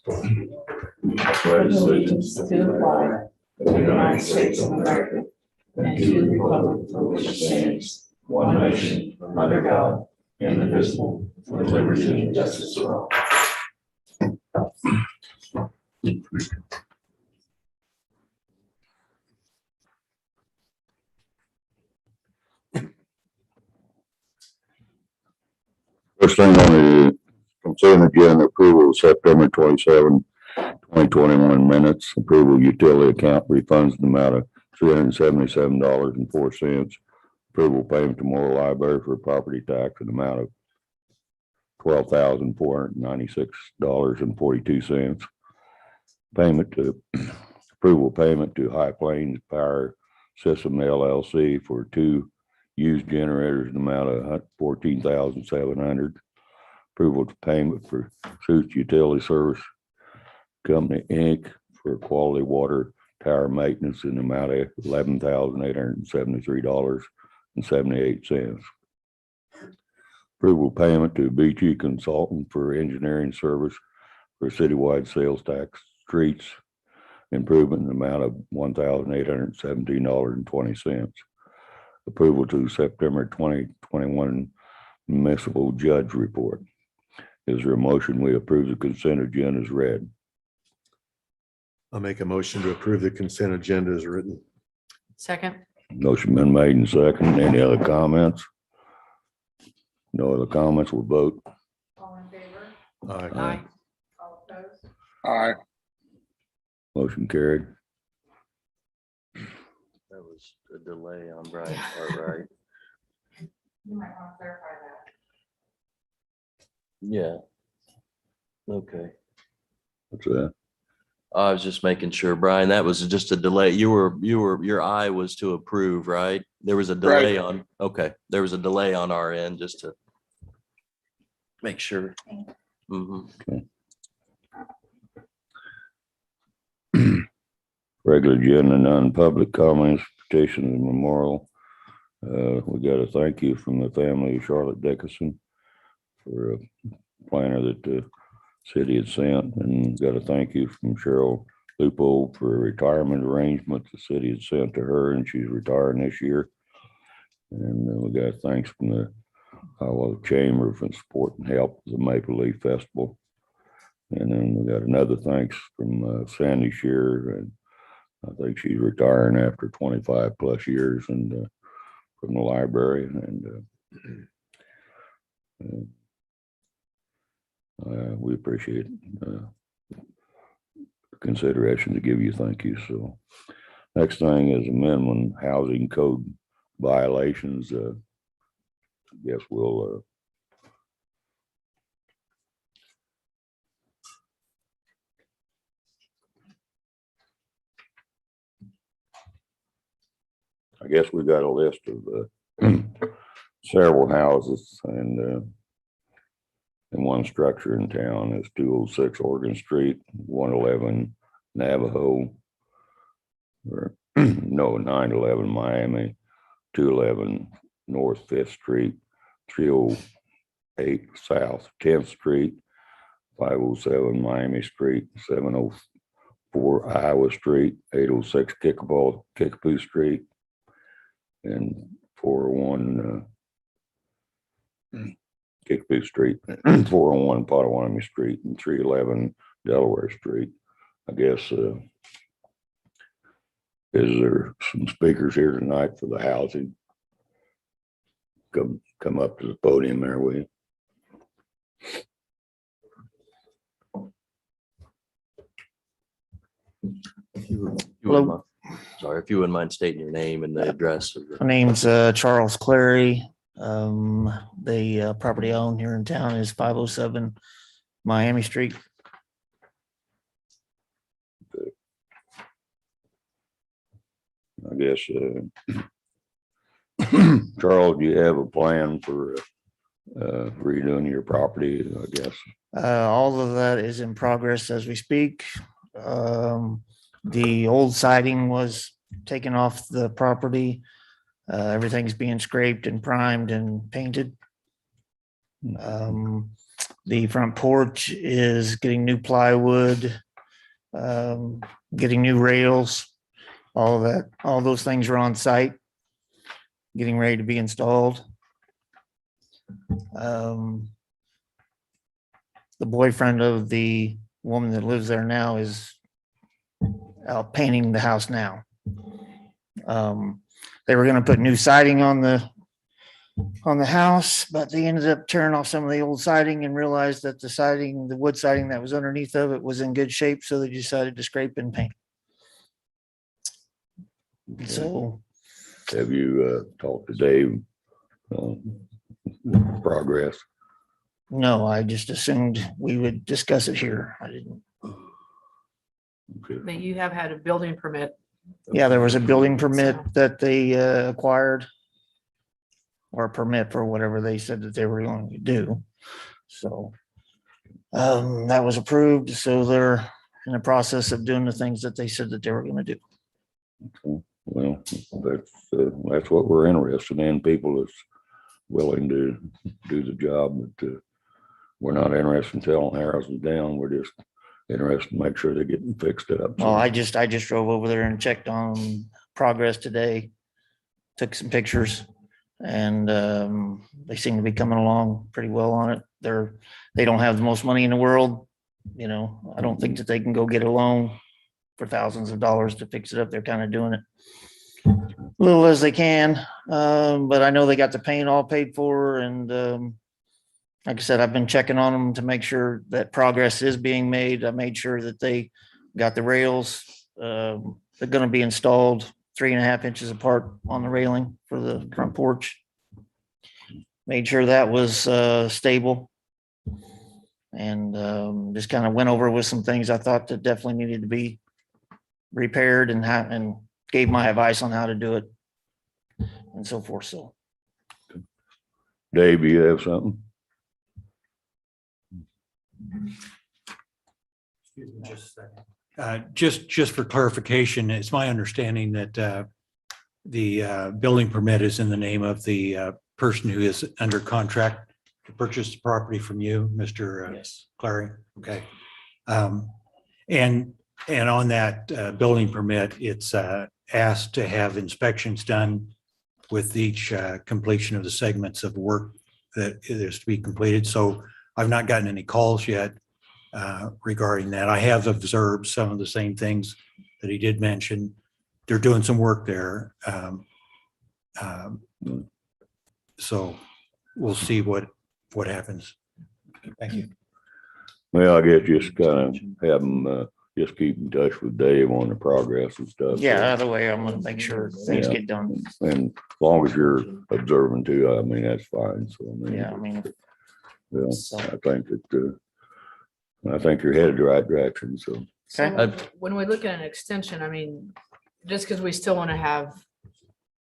pledge allegiance to the flag of the United States of America and to the republic for which it stands, one nation, under God, indivisible, with liberty and justice for all. First thing on the consent agenda, approval of September 27, 2021 minutes, approval utility account refunds in the amount of $377.04. Approval payment to Moral Library for property tax in the amount of $12,496.42. Approval payment to High Plains Power System LLC for 2 used generators in the amount of $14,700. Approval to payment for Suits Utility Service Company, Inc. for quality water tower maintenance in the amount of $11,873.78. Approval payment to BG Consultant for engineering service for citywide sales tax streets improvement in the amount of $1,817.20. Approval to September 2021 municipal judge report. Is there a motion we approve the consent agenda as read? I'll make a motion to approve the consent agenda as written. Second. Motion been made and second. Any other comments? No other comments, we'll vote. All in favor? Aye. All opposed? Aye. Motion carried. That was a delay on Brian's part, right? You might want to clarify that. Yeah. Okay. What's that? I was just making sure, Brian, that was just a delay. Your eye was to approve, right? There was a delay on, okay. There was a delay on our end just to make sure. Mhm. Regular agenda, non-public comments, petitions and memorial. We got a thank you from the family of Charlotte Dickinson for a planner that the city had sent, and got a thank you from Cheryl Lupo for a retirement arrangement the city had sent to her, and she's retiring this year. And we got thanks from the Hiawatha Chamber for support and help with the Maple Leaf Festival. And then we got another thanks from Sandy Shearer, and I think she's retiring after 25 plus years and from the library. And we appreciate consideration to give you thank you. So next thing is amendment housing code violations. I guess we'll I guess we got a list of several houses, and one structure in town is 206 Oregon Street, 111 Navajo, or no, 911 Miami, 211 North 5th Street, 308 South 10th Street, 507 Miami Street, 704 Iowa Street, 806 Kickapoo Street, and 401 Kickapoo Street, 401 Pottawatomie Street, and 311 Delaware Street. I guess, is there some speakers here tonight for the housing? Come up to the podium there, will you? Hello. Sorry, if you wouldn't mind stating your name and the address of the. My name's Charles Clary. The property owned here in town is 507 Miami Street. I guess, Charles, do you have a plan for redoing your property, I guess? All of that is in progress as we speak. The old siding was taken off the property. Everything's being scraped and primed and painted. The front porch is getting new plywood, getting new rails, all of that, all those things are on site, getting ready to be installed. The boyfriend of the woman that lives there now is out painting the house now. They were gonna put new siding on the house, but they ended up tearing off some of the old siding and realized that the siding, the wood siding that was underneath of it was in good shape, so they decided to scrape and paint. So, Have you talked to Dave? Progress? no, I just assumed we would discuss it here. I didn't. Okay. But you have had a building permit. Yeah, there was a building permit that they acquired, or a permit for whatever they said that they were going to do. So that was approved. So they're in the process of doing the things that they said that they were going to do. Okay. Well, that's what we're interested in, people that's willing to do the job, but we're not interested in telling houses down. We're just interested to make sure they're getting fixed up. Well, I just drove over there and checked on progress today, took some pictures, and they seem to be coming along pretty well on it. They don't have the most money in the world. You know, I don't think that they can go get a loan for thousands of dollars to fix it up. They're kind of doing it little as they can. But I know they got the paint all paid for, and like I said, I've been checking on them to make sure that progress is being made. I made sure that they got the rails. They're going to be installed 3.5 inches apart on the railing for the front porch. Made sure that was stable, and just kind of went over with some things I thought that definitely needed to be repaired, and gave my advice on how to do it and so forth. So, Dave, you have something? Excuse me just a second. Just for clarification, it's my understanding that the building permit is in the name of the person who is under contract to purchase the property from you, Mr. yes. Clary. Okay. And on that building permit, it's asked to have inspections done with each completion of the segments of work that is to be completed. So I've not gotten any calls yet regarding that. I have observed some of the same things that he did mention. They're doing some work there. So we'll see what happens. Thank you. Well, I guess just kind of have them, just keep in touch with Dave on the progress and stuff. Yeah, either way, I'm going to make sure things Yeah. get done. And as long as you're observing too, I mean, that's fine. So, I mean, Yeah, I mean, well, so- I think that, I think you're headed the right direction. So, So Okay. when we look at an extension, I mean, just because we still want to have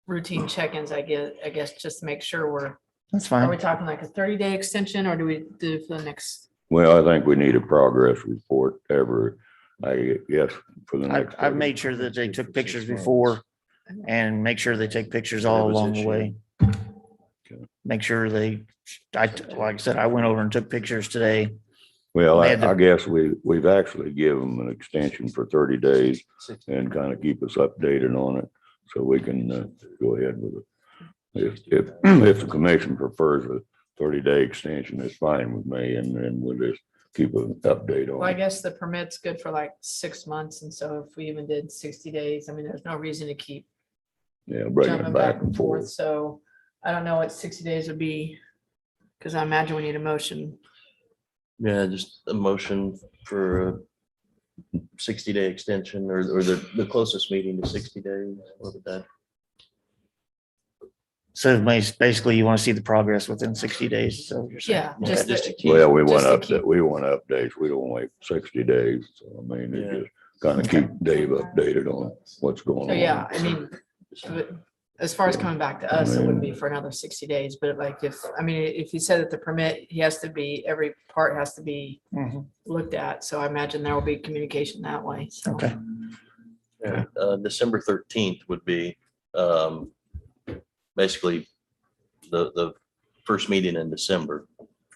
routine check-ins, I guess, just to make sure that's are we fine. talking like a 30-day extension, or do we do it for the next? well, I think we need a progress report I guess, for the next. I've made sure that they took pictures before, and make sure they take pictures all along the way. Make sure like I said, I went over and took pictures today. Well, They had to- I guess we've actually given them an extension for 30 days and kind of keep us updated on it, so we can go ahead with it. If the commission prefers a 30-day extension, it's fine with me, and then we'll just keep an update Well, I on it. guess the permit's good for like 6 months, and so if we even did 60 days, I mean, there's no reason to keep Yeah, bringing jumping it back and forth. So I don't know what 60 days would be, because I imagine we need a motion. Yeah, just a motion for a 60-day extension, or the closest meeting to 60 days. What would that? So basically you want to see the progress within 60 days. So you're saying. Yeah, Yeah, just just to the- keep. Well, we want Just to keep- updates. We don't wait 60 days. So I mean, Yeah. it just kind of keep Dave updated on what's going So on. yeah, I mean, but as far as coming back to us, it would be for another 60 days, but like if you said that the permit, every part has to be Mhm. looked at, so I imagine there will be communication that way, so. Okay. Yeah, December 13th would be basically the first meeting in December.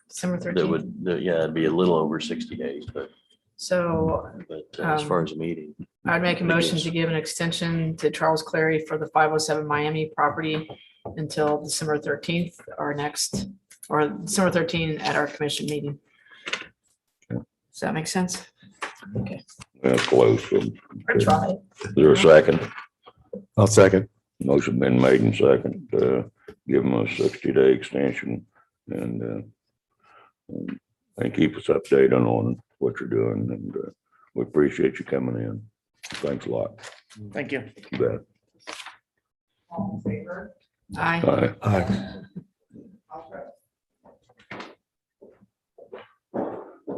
December that 13th. would, yeah, it'd be a little over 60 days, but So as far as a meeting. I'd make a I motion guess. to give an extension to Charles Clary for the 507 Miami property until December 13th, our next, or December 13 at our commission meeting. Does that make sense? Okay. Close. I tried. Is there a second? I'll second. Motion been made and second, give them a 60-day extension and keep us updated on what you're doing. And we appreciate you coming in. Thanks a lot. Thank you. You bet. All in favor? Aye. Bye. Aye.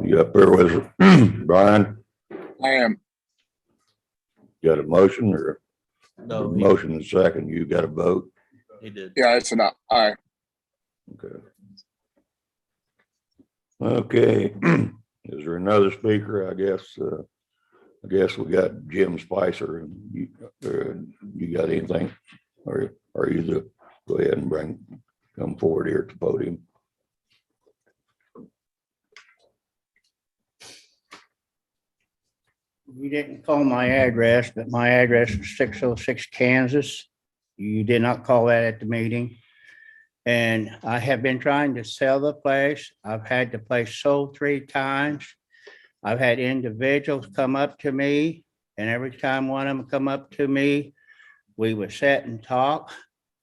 You up there with it? Brian, I am. got a motion or No, motion and second? You got a vote? he did. Yeah, it's an aye. Okay. Okay, is there another speaker? I guess we got Jim Spicer. You got anything? Or are you the, go ahead and come forward here at the podium. You didn't call my address, but my address was 606 Kansas. You did not call that at the meeting. And I have been trying to sell the place. I've had the place sold 3 times. I've had individuals come up to me, and every time one of them come up to me, we would sit and talk.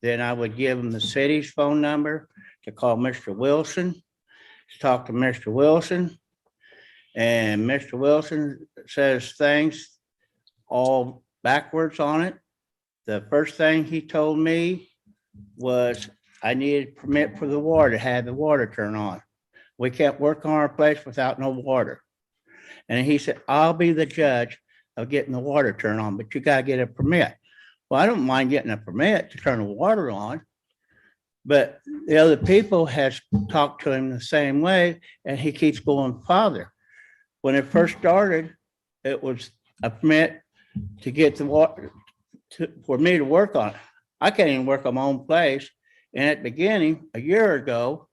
Then I would give them the city's phone number to call Mr. Wilson, to talk to Mr. Wilson. And Mr. Wilson says things all backwards on it. The first thing he told me was I needed permit for the water to have the water turn on. We can't work on our place without no water. And he said, I'll be the judge of getting the water turned on, but you gotta get a permit. Well, I don't mind getting a permit to turn the water on, but the other people has talked to him the same way, and he keeps going farther. When it first started, it was a permit to get the water for me to work on it. I can't even work on my own place. And at the beginning, a year ago,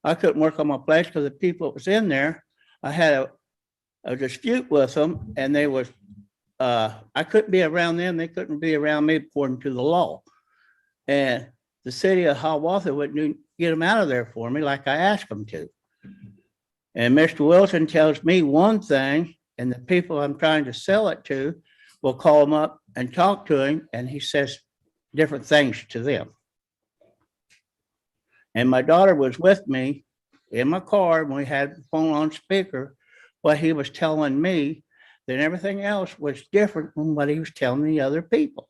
I couldn't work on my place because the people that was in there, I had a dispute with them, and they was, I couldn't be around them. They couldn't be around me according to the law. And the city of Hiawatha wouldn't get them out of there for me like I asked them to. And Mr. Wilson tells me one thing, and the people I'm trying to sell it to will call him up and talk to him, and he says different things to them. And my daughter was with me in my car when we had the phone on speaker, what he was telling me, then everything else was different from what he was telling the other people.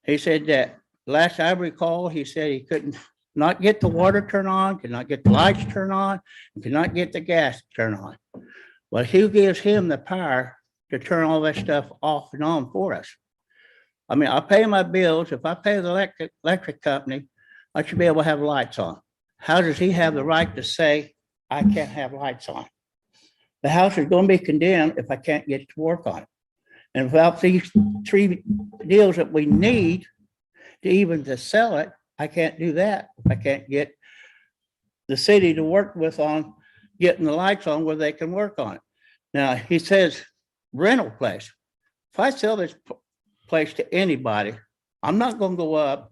He said that last I recall, he said he couldn't not get the water turned on, could not get the lights turned on, and could not get the gas turned on. Well, who gives him the power to turn all that stuff off and on for us? I mean, I pay my bills. If I pay the electric company, I should be able to have lights on. How does he have the right to say I can't have lights on? The house is going to be condemned if I can't get to work on it. And without these 3 deals that we need to even to sell it, I can't do that. If I can't get the city to work with on getting the lights on where they can work on it. Now, he says rental place. If I sell this place to anybody, I'm not going to go up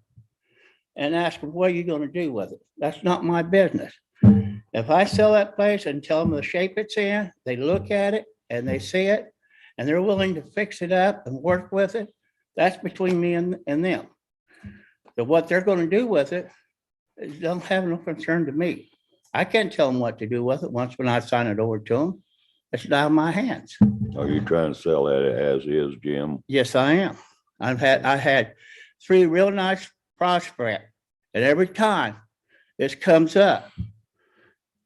and ask them, what are you going to do with it? That's not my business. If I sell that place and tell them the shape it's in, they look at it and they see it, and they're willing to fix it up and work with it, that's between me and them. So what they're going to do with it, don't have no concern to me. I can't tell them what to do with it once when I sign it over to them. It's out of my hands. Are you trying to sell that as is, Jim? Yes, I am. I had 3 real nice prospects, and every time this comes up,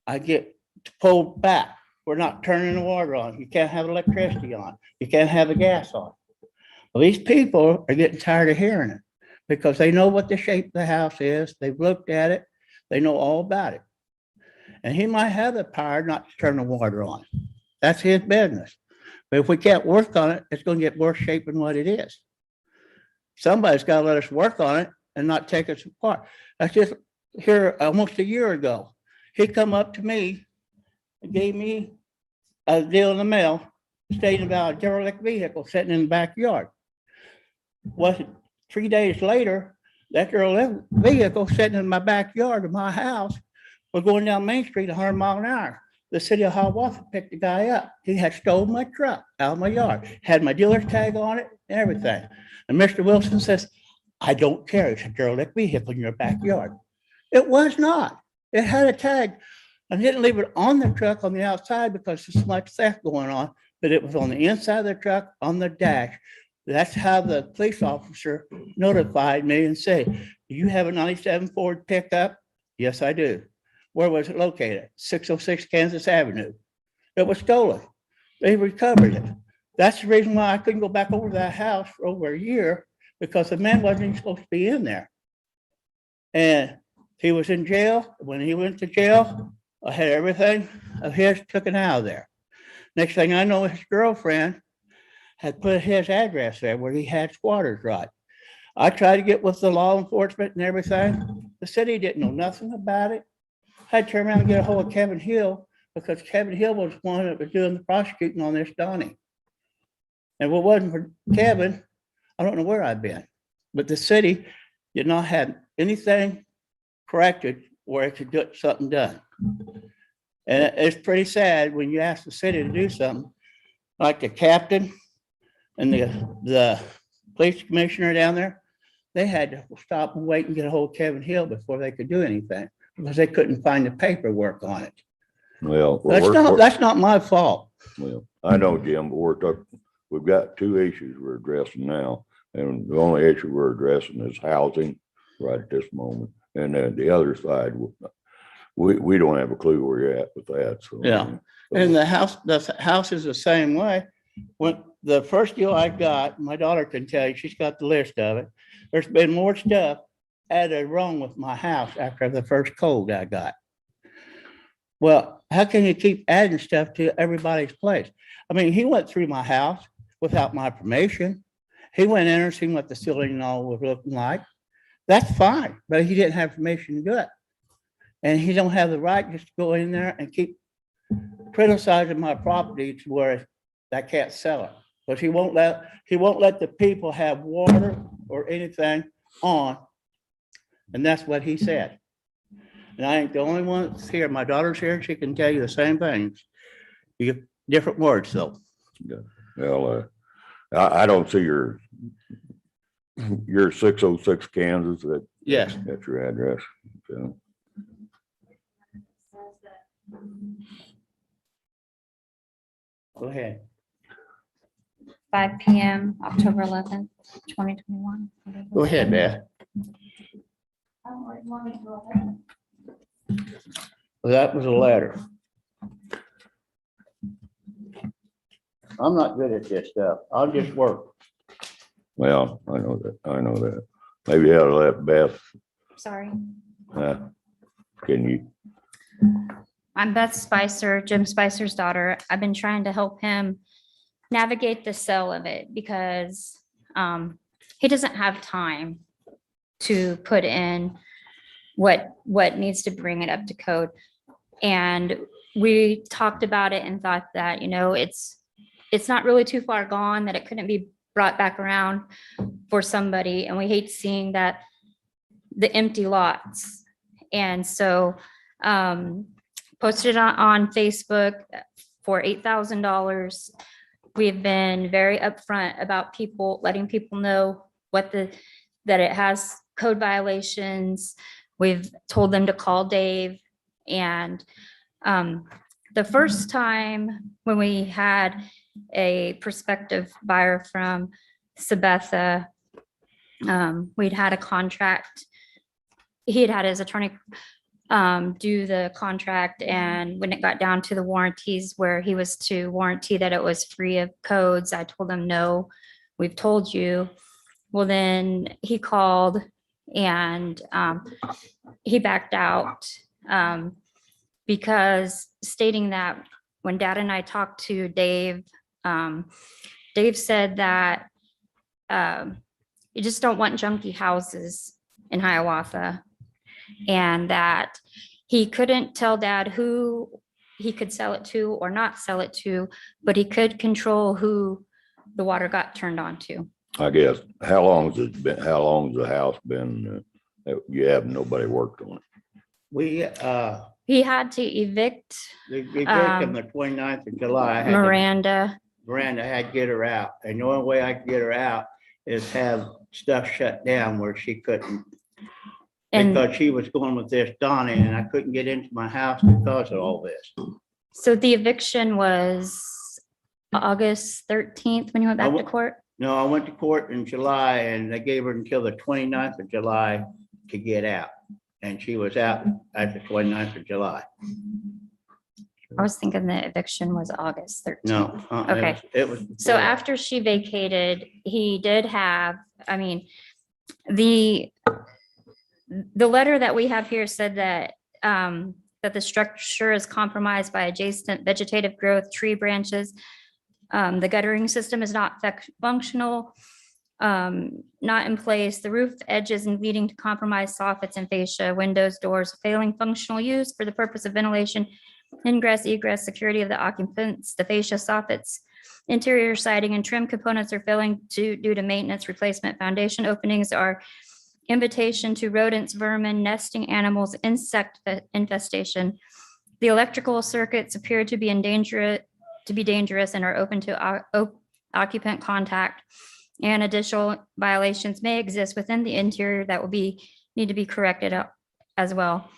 I get pulled back. We're not turning the water on. You can't have electricity on. You can't have the gas on. Well, these people are getting tired of hearing it because they know what the shape of the house is. They've looked at it. They know all about it. And he might have the power not to turn the water on. That's his business. But if we can't work on it, it's going to get worse shape than what it is. Somebody's got to let us work on it and not take us apart. That's just here almost a year ago. He come up to me and gave me a deal in the mail stating about a derelict vehicle sitting in the backyard. Wasn't 3 days later, that derelict vehicle sitting in my backyard of my house was going down Main Street 100 miles an hour. The city of Hiawatha picked the guy up. He had stolen my truck out of my yard, had my dealer's tag on it and everything. And Mr. Wilson says, I don't care. It's a derelict vehicle in your backyard. It was not. It had a tag. I didn't leave it on the truck on the outside because there's so much theft going on, but it was on the inside of the truck on the dash. That's how the police officer notified me and said, do you have a 97 Ford pickup? Yes, I do. Where was it located? 606 Kansas Avenue. It was stolen. They recovered it. That's the reason why I couldn't go back over that house for over a year, because the man wasn't even supposed to be in there. And he was in jail. When he went to jail, I had everything of his taken out of there. Next thing I know, his girlfriend had put his address there where he had squatters' right. I tried to get with the law enforcement and everything. The city didn't know nothing about it. I had to turn around and get a hold of Kevin Hill, because Kevin Hill was one that was doing the prosecuting on this Donnie. And if it wasn't for Kevin, I don't know where I'd been. But the city did not have anything corrected where it could get something done. And it's pretty sad when you ask the city to do something, like the captain and the police commissioner down there, they had to stop and wait and get a hold of Kevin Hill before they could do anything, because they couldn't find the paperwork on it. Well, That's not my fault. well, I know, Jim, but we've got two issues we're addressing now. And the only issue we're addressing is housing right at this moment. And then the other side, we don't have a clue where you're at with that, so. Yeah. And the house is the same way. When the first deal I got, my daughter can tell you, she's got the list of it. There's been more stuff added wrong with my house after the first code I got. Well, how can you keep adding stuff to everybody's place? I mean, he went through my house without my permission. He went in and seen what the ceiling and all was looking like. That's fine, but he didn't have permission to do it. And he don't have the right just to go in there and keep criticizing my property to where I can't sell it. But he won't let the people have water or anything on. And that's what he said. And I ain't the only one that's here. My daughter's here. She can tell you the same things. You get different words though. Well, I don't see your 606 Kansas, Yes. that's your address. So, Go ahead. 5 PM, October 11th, 2021. Go ahead, Beth. Well, that was a letter. I'm not good at this stuff. I'll just work. well, I know that. Maybe you ought to let Beth, Sorry. can you? I'm Beth Spicer, Jim Spicer's daughter. I've been trying to help him navigate the sale of it because he doesn't have time to put in what needs to bring it up to code. And we talked about it and thought that, it's not really too far gone, that it couldn't be brought back around for somebody. And we hate seeing that the empty lots. And so posted on Facebook for $8,000. We've been very upfront about letting people know that it has code violations. We've told them to call Dave. And the first time when we had a prospective buyer from Sabetha, we'd had a contract. He had his attorney do the contract, and when it got down to the warranties where he was to warranty that it was free of codes, I told him, no, we've told you. Well, then he called and he backed out because stating that when Dad and I talked to Dave, Dave said that you just don't want junky houses in Hiawatha, and that He couldn't tell dad who he could sell it to or not sell it to, but he could control who the water got turned on to. I guess, how long has it been, how long has the house been, you have nobody worked on it? We, He had to evict the victim the 29th of July. I had to- Miranda. Miranda had to get her out. And the only way I could get her out is have stuff shut down where she couldn't. And Because she was going with this Donnie and I couldn't get into my house because of all this. so the eviction was August 13th when you went back to court. No, I went to court in July and they gave her until the 29th of July to get out. And she was out at the 29th of July. I was thinking the eviction was August 13th. No. Okay. It was. So before. after she vacated, he did have, I mean, the letter that we have here said that, that the structure is compromised by adjacent vegetative growth, tree branches. The guttering system is not functional, not in place. The roof edges and leading to compromised soffits and fascia, windows, doors, failing functional use for the purpose of ventilation, ingress, egress, security of the occupants, the fascia, soffits, interior siding and trim components are failing due to maintenance, replacement. Foundation openings are invitation to rodents, vermin, nesting animals, insect infestation. The electrical circuits appear to be dangerous and are open to occupant contact. And additional violations may exist within the interior that will need to be corrected up as well.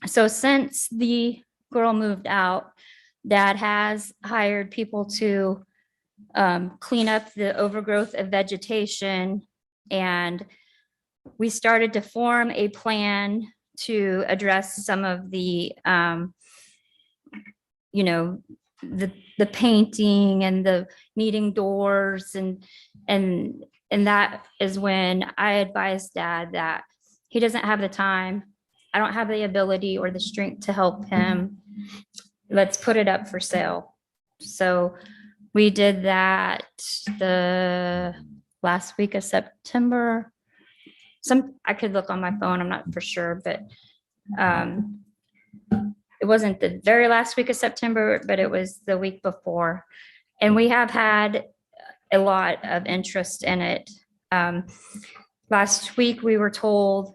So since the girl moved out, Dad has hired people to clean up the overgrowth of vegetation, and we started to form a plan to address some of the, you know, the painting and the needing doors and that is when I advised Dad that he doesn't have the time. I don't have the ability or the strength to help him. Let's put it up for sale. So we did that the last week of September. I could look on my phone, I'm not for sure, but it wasn't the very last week of September, but it was the week before. And we have had a lot of interest in it. Last week we were told,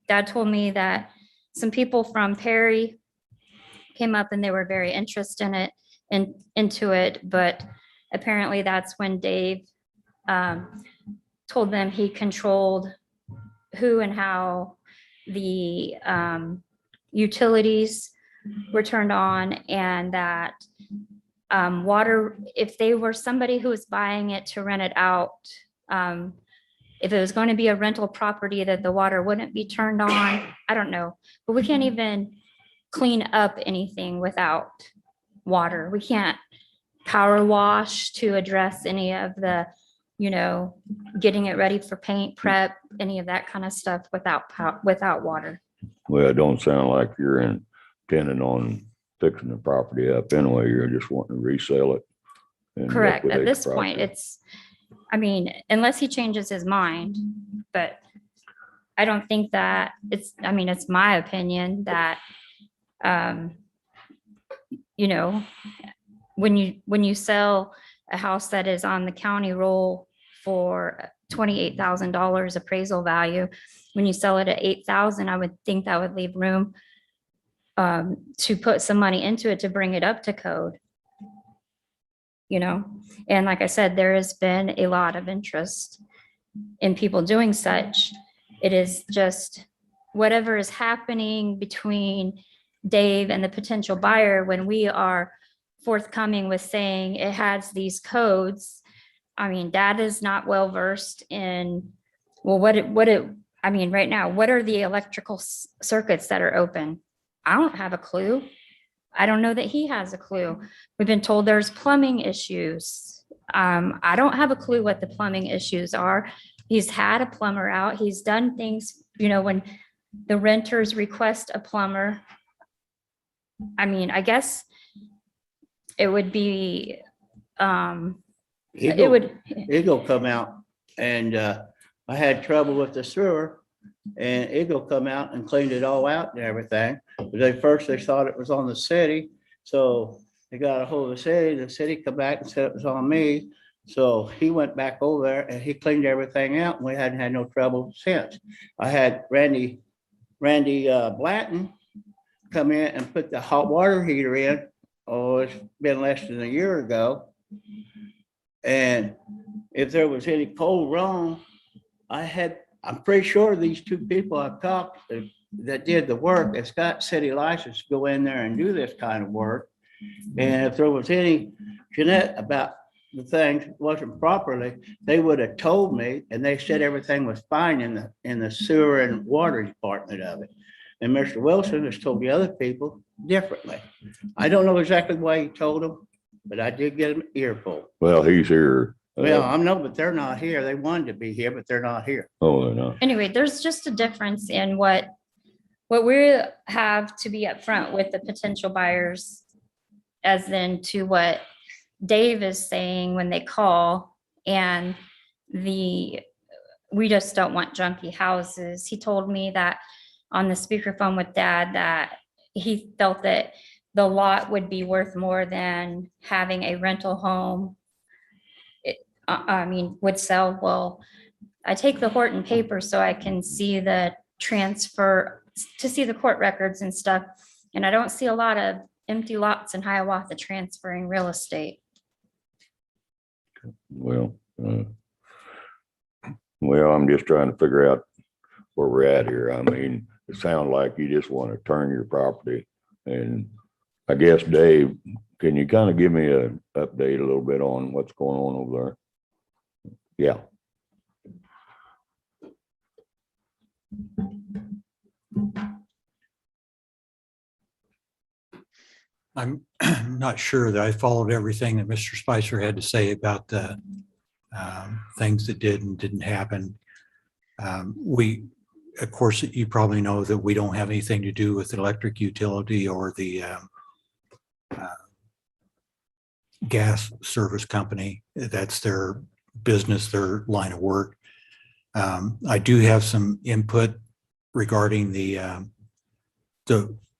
Dad told me that some people from Perry came up and they were very interested in it and into it, but apparently that's when Dave told them he controlled who and how the utilities were turned on, and that water, if they were somebody who was buying it to rent it out, if it was going to be a rental property, that the water wouldn't be turned on. I don't know, but we can't even clean up anything without water. We can't power wash to address any of the, you know, getting it ready for paint prep, any of that kind of stuff without water. Well, it don't sound like you're intending on fixing the property up anyway. You're just wanting to resell it. and Correct. At liquidate this the point, property. it's, I mean, unless he changes his mind, but I don't think that it's, I mean, it's my opinion that, you know, when you sell a house that is on the county roll for $28,000 appraisal value, when you sell it at 8,000, I would think that would leave room to put some money into it to bring it up to code. You know, and like I said, there has been a lot of interest in people doing such. It is just whatever is happening between Dave and the potential buyer when we are forthcoming with saying it has these codes. I mean, Dad is not well versed in, well, I mean, right now, what are the electrical circuits that are open? I don't have a clue. I don't know that he has a clue. We've been told there's plumbing issues. I don't have a clue what the plumbing issues are. He's had a plumber out. He's done things, you know, when the renters request a plumber. I mean, I guess it would be, He'll come out and I had trouble with the sewer and Eagle come out and cleaned it all out and everything. But they thought it was on the city, so they got a hold of the city come back and said it was on me. So he went back over there and he cleaned everything out, and we hadn't had no trouble since. I had Randy Blanton come in and put the hot water heater in. Oh, it's been less than a year ago. And if there was any cold wrong, I'm pretty sure these two people I've talked to that did the work, it's got city license to go in there and do this kind of work. And if there was any Jeanette about the things wasn't properly, they would have told me, and they said everything was fine in the sewer and water department of it. And Mr. Wilson has told the other people differently. I don't know exactly why he told them, but I did get an earful. Well, he's here. Well, I know, but they're not here. They wanted to be here, but they're not here. Oh, they're not. Anyway, there's just a difference in what we have to be upfront with the potential buyers as then to what Dave is saying when they call, and we just don't want junky houses. He told me that on the speakerphone with Dad that he felt that the lot would be worth more than having a rental home. Would sell. Well, I take the Horton paper so I can see the transfer, to see the court records and stuff. And I don't see a lot of empty lots in Hiawatha transferring real estate. Well, I'm just trying to figure out where we're at here. I mean, it sounds like you just want to turn your property. And I guess, Dave, can you kind of give me an update a little bit on what's going on over there? Yeah. I'm not sure that I followed everything that Mr. Spicer had to say about the things that did and didn't happen. Of course, you probably know that we don't have anything to do with the electric utility or the gas service company. That's their business, their line of work. I do have some input regarding the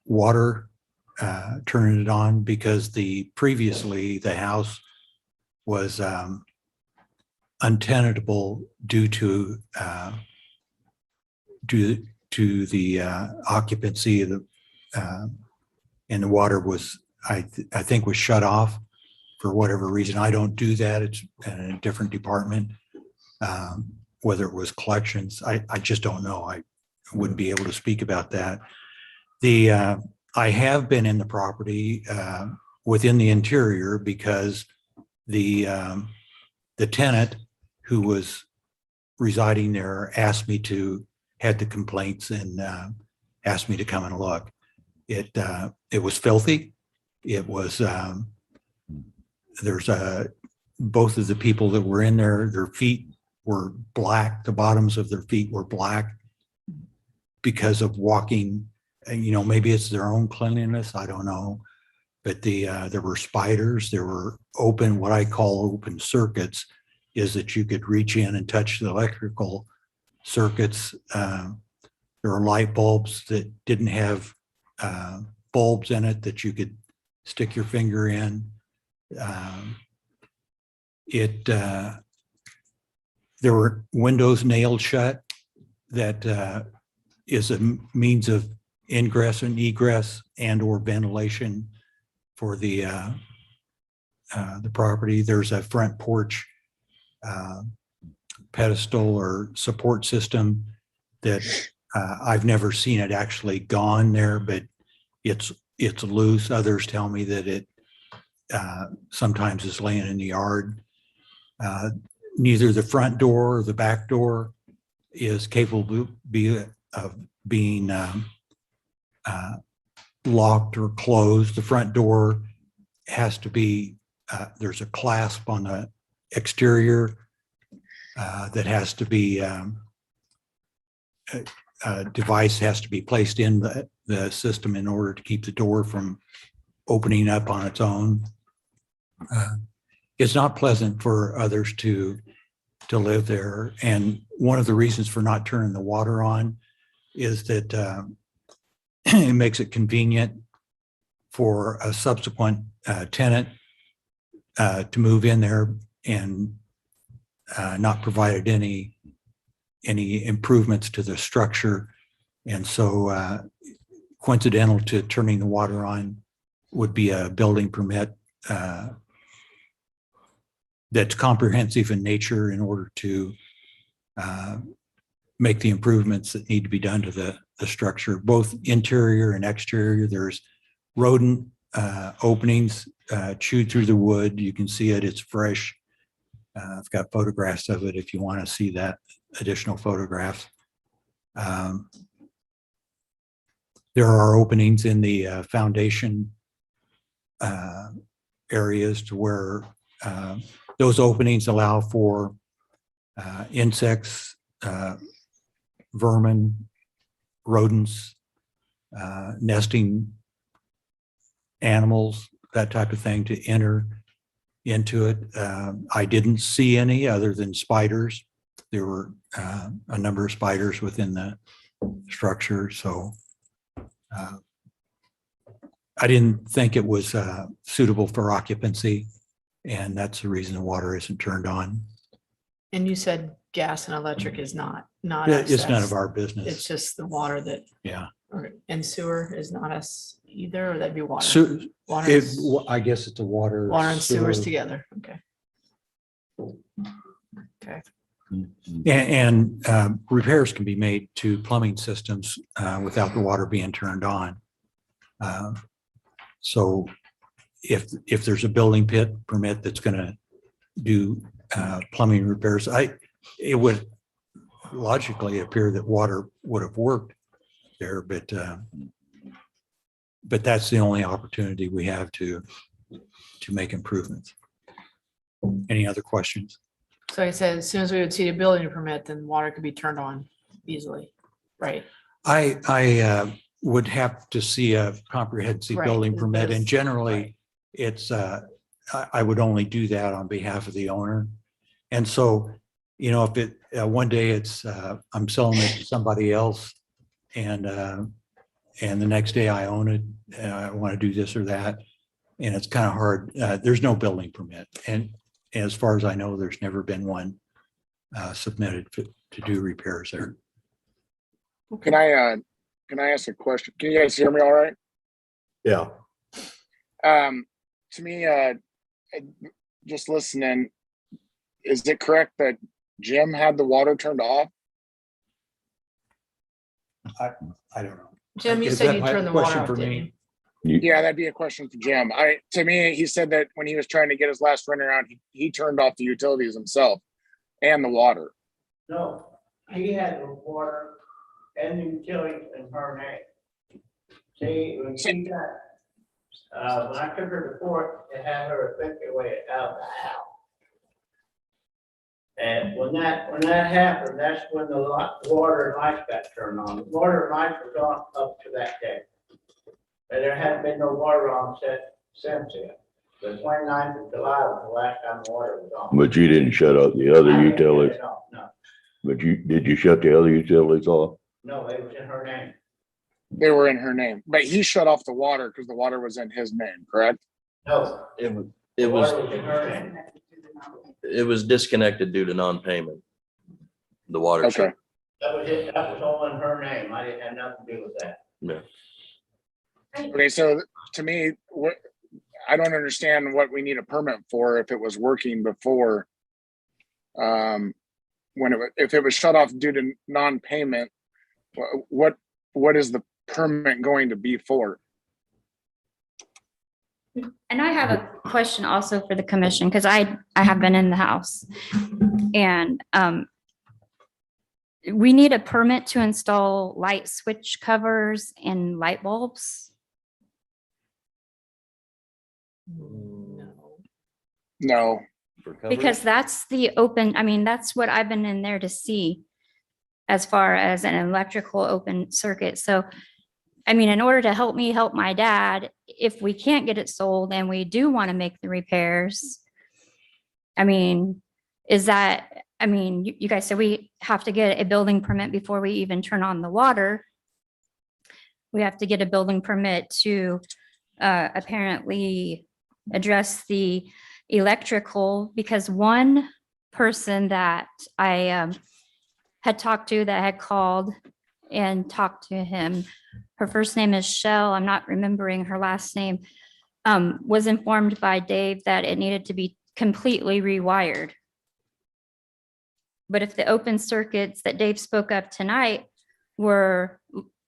water turning it on, because previously the house was untenable due to the occupancy of the and the water was I think was shut off for whatever reason. I don't do that. It's in a different department. Whether it was collections, I just don't know. I wouldn't be able to speak about that. I have been in the property within the interior because the tenant who was residing there had the complaints and asked me to come and look. It was filthy. It was both of the people that were in there, their feet were black. The bottoms of their feet were black because of walking. And, maybe it's their own cleanliness. I don't know. But there were spiders. There were what I call open circuits, is that you could reach in and touch the electrical circuits. There were light bulbs that didn't have bulbs in it that you could stick your finger in. There were windows nailed shut. That is a means of ingress and egress and or ventilation for the property. There's a front porch pedestal or support system that I've never seen it actually gone there, but it's loose. Others tell me that it sometimes is laying in the yard. Neither the front door or the back door is capable of being locked or closed. The front door has to be, there's a clasp on the exterior that has to be, a device has to be placed in the system in order to keep the door from opening up on its own. It's not pleasant for others to to live there. And one of the reasons for not turning the water on is that it makes it convenient for a subsequent tenant to move in there and not provided any improvements to the structure. And so coincidental to turning the water on would be a building permit that's comprehensive in nature in order to make the improvements that need to be done to the structure, both interior and exterior. There's rodent openings chewed through the wood. You can see it, it's fresh. I've got photographs of it if you want to see that, additional photographs. There are openings in the foundation areas to where those openings allow for insects, vermin, rodents, nesting animals, that type of thing to enter into it. I didn't see any other than spiders. There were a number of spiders within the structure, so I didn't think it was suitable for occupancy, and that's the reason the water isn't turned on. And you said gas and electric is not It's none of our. our business. It's just the water that, Yeah. and sewer is not us either, or that'd be water. So Water and I guess it's a water. water and sewers sewer. together. Okay. Okay. And repairs can be made to plumbing systems without the water being turned on. So if there's a building permit that's going to do plumbing repairs, it would logically appear that water would have worked there, but that's the only opportunity we have to make improvements. Any other questions? So I said, as soon as we would see a building permit, then water could be turned on easily, right? I would have to see a comprehensive Right, building it permit, and does, generally right. it's, I would only do that on behalf of the owner. And so, you know, if it, one day it's, I'm selling it to somebody else and the next day I own it, and I want to do this or that, and it's kind of hard. There's no building permit. And as far as I know, there's never been one submitted to do repairs there. Can I ask a question? Can you guys hear me all right? Yeah. To me, just listening, is it correct that Jim had the water turned off? I don't know. Jim, you Is said that you my turned the question water for off, didn't You- you? Yeah, that'd be a question for Jim. To me, he said that when he was trying to get his last run around, he turned off the utilities himself and the water. No, he had the water and the utilities in her name. See, when she got, when I took her to court, they had her evacuated out of the house. And when that happened, that's when the water and lights got turned on. The water and lights was on up to that day. And there hadn't been no water on since then. The 29th of July was the last time the water was on. But you didn't shut off the other I didn't shut utilities, it off, no, but did you shut the other utilities off? no, it was in her name. They were in her name, but he shut off the water because the water was in his name, correct? No. It the was, water in her name. it was disconnected due to non-payment. The water. Okay. That was it, that was all in her name. I didn't have nothing to do with that. Yeah. Okay, so to me, I don't understand what we need a permit for if it was working before. If it was shut off due to non-payment, what is the permit going to be for? And I have a question also for the commission, because I have been in the house. And we need a permit to install light switch covers and light bulbs. No. For coverage? Because that's the open, I mean, that's what I've been in there to see as far as an electrical open circuit. So, I mean, in order to help me help my dad, if we can't get it sold and we do want to make the repairs, I mean, is that I mean, you guys said we have to get a building permit before we even turn on the water. We have to get a building permit to apparently address the electrical, because one person that I had talked to that had called and talked to him, her first name is Shell, I'm not remembering her last name, was informed by Dave that it needed to be completely rewired. But if the open circuits that Dave spoke of tonight were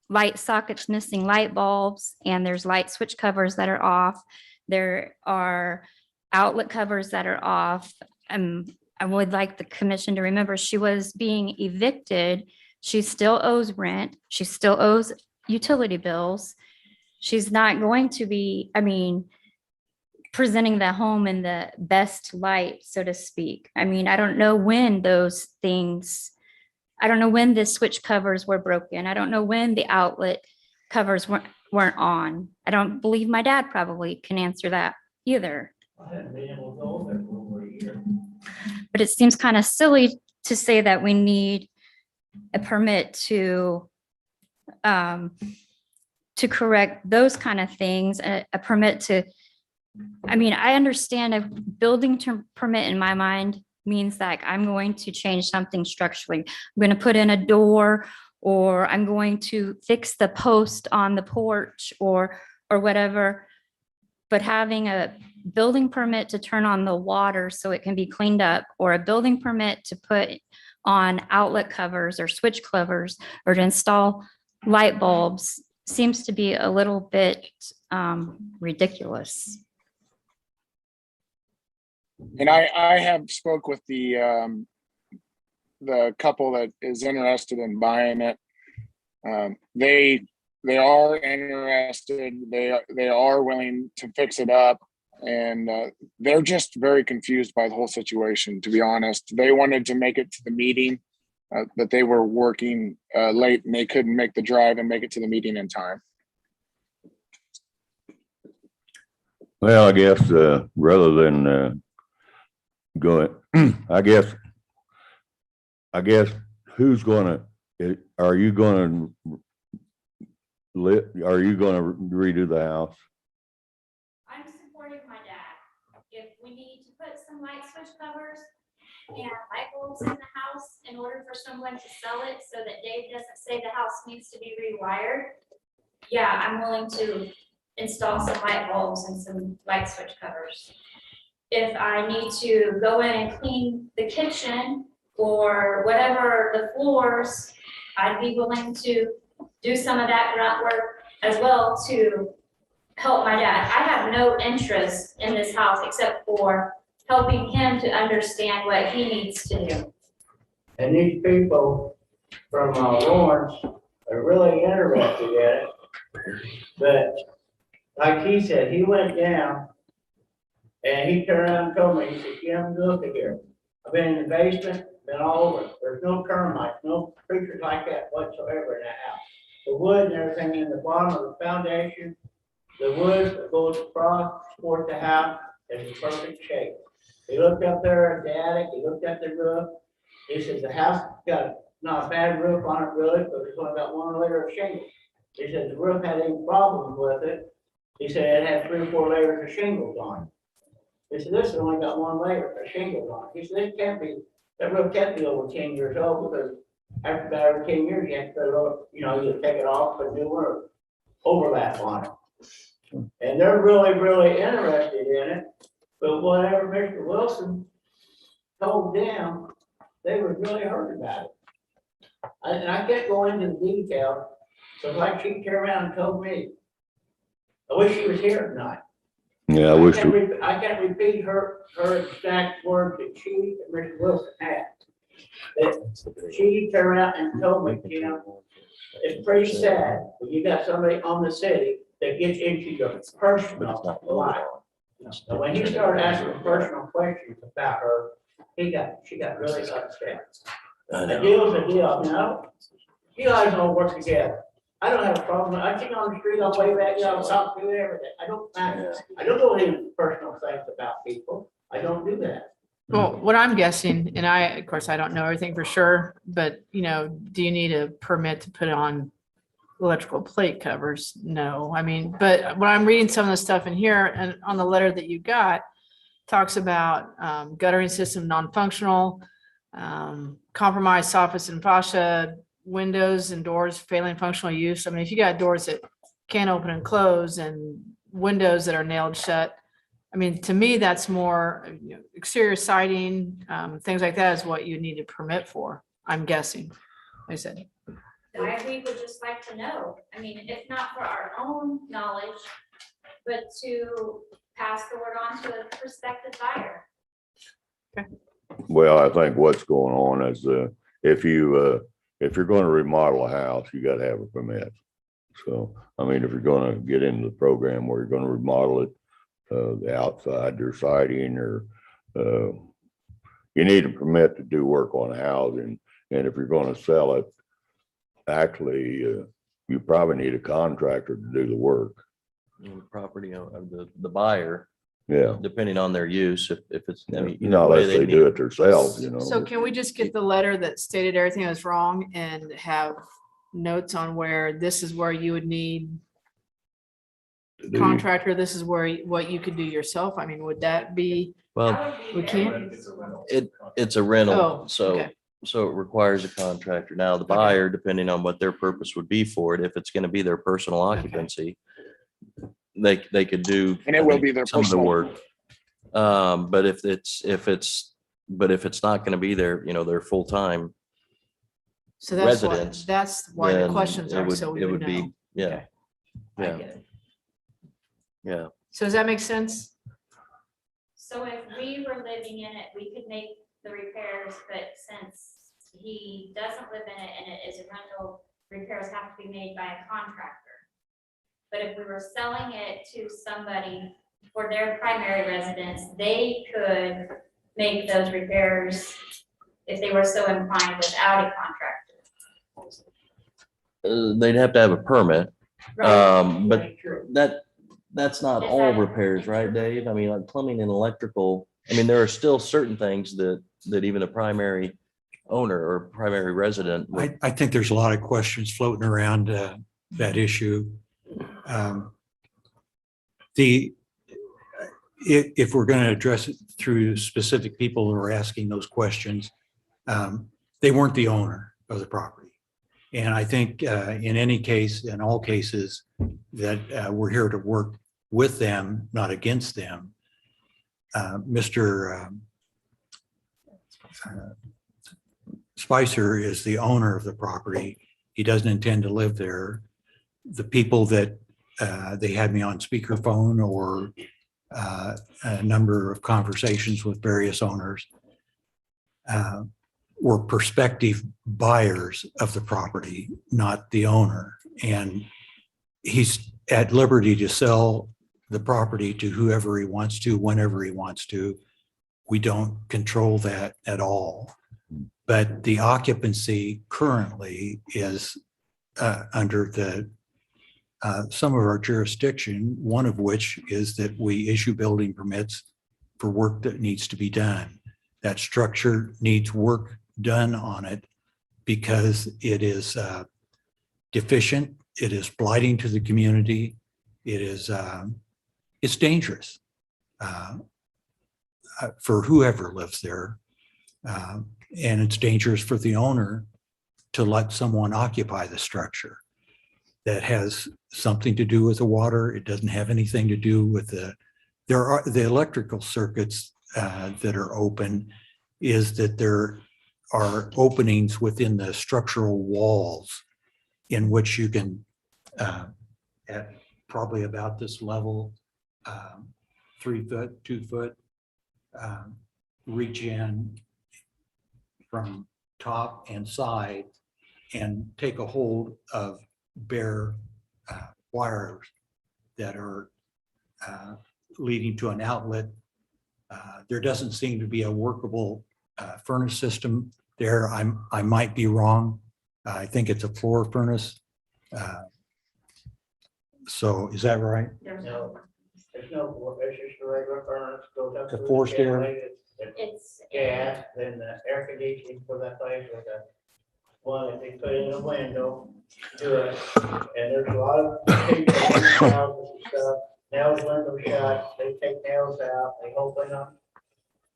light sockets missing light bulbs, and there's light switch covers that are off, there are outlet covers that are off. I would like the commission to remember she was being evicted. She still owes rent. She still owes utility bills. She's not going to be, I mean, presenting the home in the best light, so to speak. I mean, I don't know when those things, I don't know when the switch covers were broken. I don't know when the outlet covers weren't on. I don't believe my dad probably can answer that either. I haven't been able to go there for over a year. But it seems kind of silly to say that we need a permit to correct those kind of things, a permit to, I mean, I understand a building permit in my mind means that I'm going to change something structurally. I'm going to put in a door, or I'm going to fix the post on the porch or whatever. But having a building permit to turn on the water so it can be cleaned up, or a building permit to put on outlet covers or switch covers, or to install light bulbs, seems to be a little bit ridiculous. And I have spoke with the couple that is interested in buying it. They are interested. They are willing to fix it up, and they're just very confused by the whole situation, to be honest. They wanted to make it to the meeting, but they were working late and they couldn't make the drive and make it to the meeting in time. Well, I guess rather than go, I guess who's gonna, are you gonna redo the house? I'm supporting my dad. If we need to put some light switch covers and light bulbs in the house in order for someone to sell it so that Dave doesn't say the house needs to be rewired, yeah, I'm willing to install some light bulbs and some light switch covers. If I need to go in and clean the kitchen or whatever, the floors, I'd be willing to do some of that grunt work as well to help my dad. I have no interest in this house except for helping him to understand what he needs to do. And these people from Lawrence are really interested in it. But like he said, he went down and he turned around and told me, he said, Jim, look at here. I've been in the basement, been all over. There's no termites, no creatures like that whatsoever in that house. The wood and everything in the bottom of the foundation, the wood that goes across toward the house is in perfect shape. He looked up there at the attic, he looked at the roof. He said the house got not a bad roof on it really, but it's only got one layer of shingles. He said the roof had any problems with it. He said it had 3 or 4 layers of shingles on it. He said this has only got 1 layer of shingles on it. He said it can't be, that roof can't be over 10 years old, because after about every 10 years you have to put it over, you know, you take it off, put a new one, or overlap on it. And they're really, really interested in it. But whatever Mr. Wilson told them, they were really hurt about it. And I can't go into the details, because like she turned around and told me, I wish she was here tonight. Yeah, I wish. I can't repeat her exact words that she and Mr. Wilson had. That she turned around and told me, you know, it's pretty sad when you got somebody on the city that gets into your personal life. And when he started asking personal questions about her, she got really upset. A deal's a deal, you know? You guys all work together. I don't have a problem. I sit on the street, I'll wave at you, I'll talk to you, everything. I don't go into personal things about people. I don't do that. Well, what I'm guessing, and of course, I don't know everything for sure, but do you need a permit to put on electrical plate covers? No, I mean, but when I'm reading some of the stuff in here and on the letter that you got, talks about guttering system non-functional, compromised soffits and fascia, windows and doors failing functional use. I mean, if you got doors that can't open and close and windows that are nailed shut, I mean, to me, that's more exterior siding, things like that is what you need a permit for, I'm guessing. I said, We would just like to know, I mean, if not for our own knowledge, but to pass the word on to a prospective buyer. Well, I think what's going on is, if you're going to remodel a house, you got to have a permit. So, I mean, if you're going to get into the program where you're going to remodel it, the outside, your siding, or you need a permit to do work on a house. And if you're going to sell it, actually, you probably need a contractor to do the work. Property of the buyer, Yeah. depending on their use, if it's, I mean, Not unless they do it themselves, so can we just get the letter that stated everything was wrong and have notes on where this is where you would need contractor, this is where, what you could do yourself? I mean, would that be, Well, we can't? it's a rental, Oh, so. okay. So it requires a contractor. Now, the buyer, depending on what their purpose would be for it, if it's going to be their personal occupancy, they could do. And it will be their some of the personal. work. But if it's not going to be their full-time, So that's why, residents, that's why the then questions it are, would, so we it would would be, know. yeah, Okay. I yeah, get it. yeah. So does that make sense? So if we were living in it, we could make the repairs, but since he doesn't live in it and it is a rental, repairs have to be made by a contractor. But if we were selling it to somebody for their primary residence, they could make those repairs if they were so inclined without a contractor. They'd have to have a permit, Right. but that's not all repairs, right, Dave? I mean, like plumbing and electrical, I mean, there are still certain things that even a primary owner or primary resident. I think there's a lot of questions floating around that issue. If we're going to address it through specific people who are asking those questions, they weren't the owner of the property. And I think in any case, in all cases, that we're here to work with them, not against them. Mr. Spicer is the owner of the property. He doesn't intend to live there. The people that they had me on speakerphone or a number of conversations with various owners were prospective buyers of the property, not the owner. And he's at liberty to sell the property to whoever he wants to, whenever he wants to. We don't control that at all. But the occupancy currently is under the some of our jurisdiction, one of which is that we issue building permits for work that needs to be done. That structure needs work done on it because it is deficient. It is blighting to the community. It is it's dangerous for whoever lives there. And it's dangerous for the owner to let someone occupy the structure. That has something to do with the water. It doesn't have anything to do with the electrical circuits that are open, is that there are openings within the structural walls in which you can, at probably about this level, 3 foot, 2 foot, reach in from top and side and take a hold of bare wires that are leading to an outlet. There doesn't seem to be a workable furnace system there. I might be wrong. I think it's a floor furnace. So is that right? There's no. There's no, it's just a regular furnace, goes up The to forced air? It's. gas, then the air conditioning for that place with the one that they put in the window, do it. And there's a lot of people in houses and stuff, nails windows shut, they take nails out, they open them.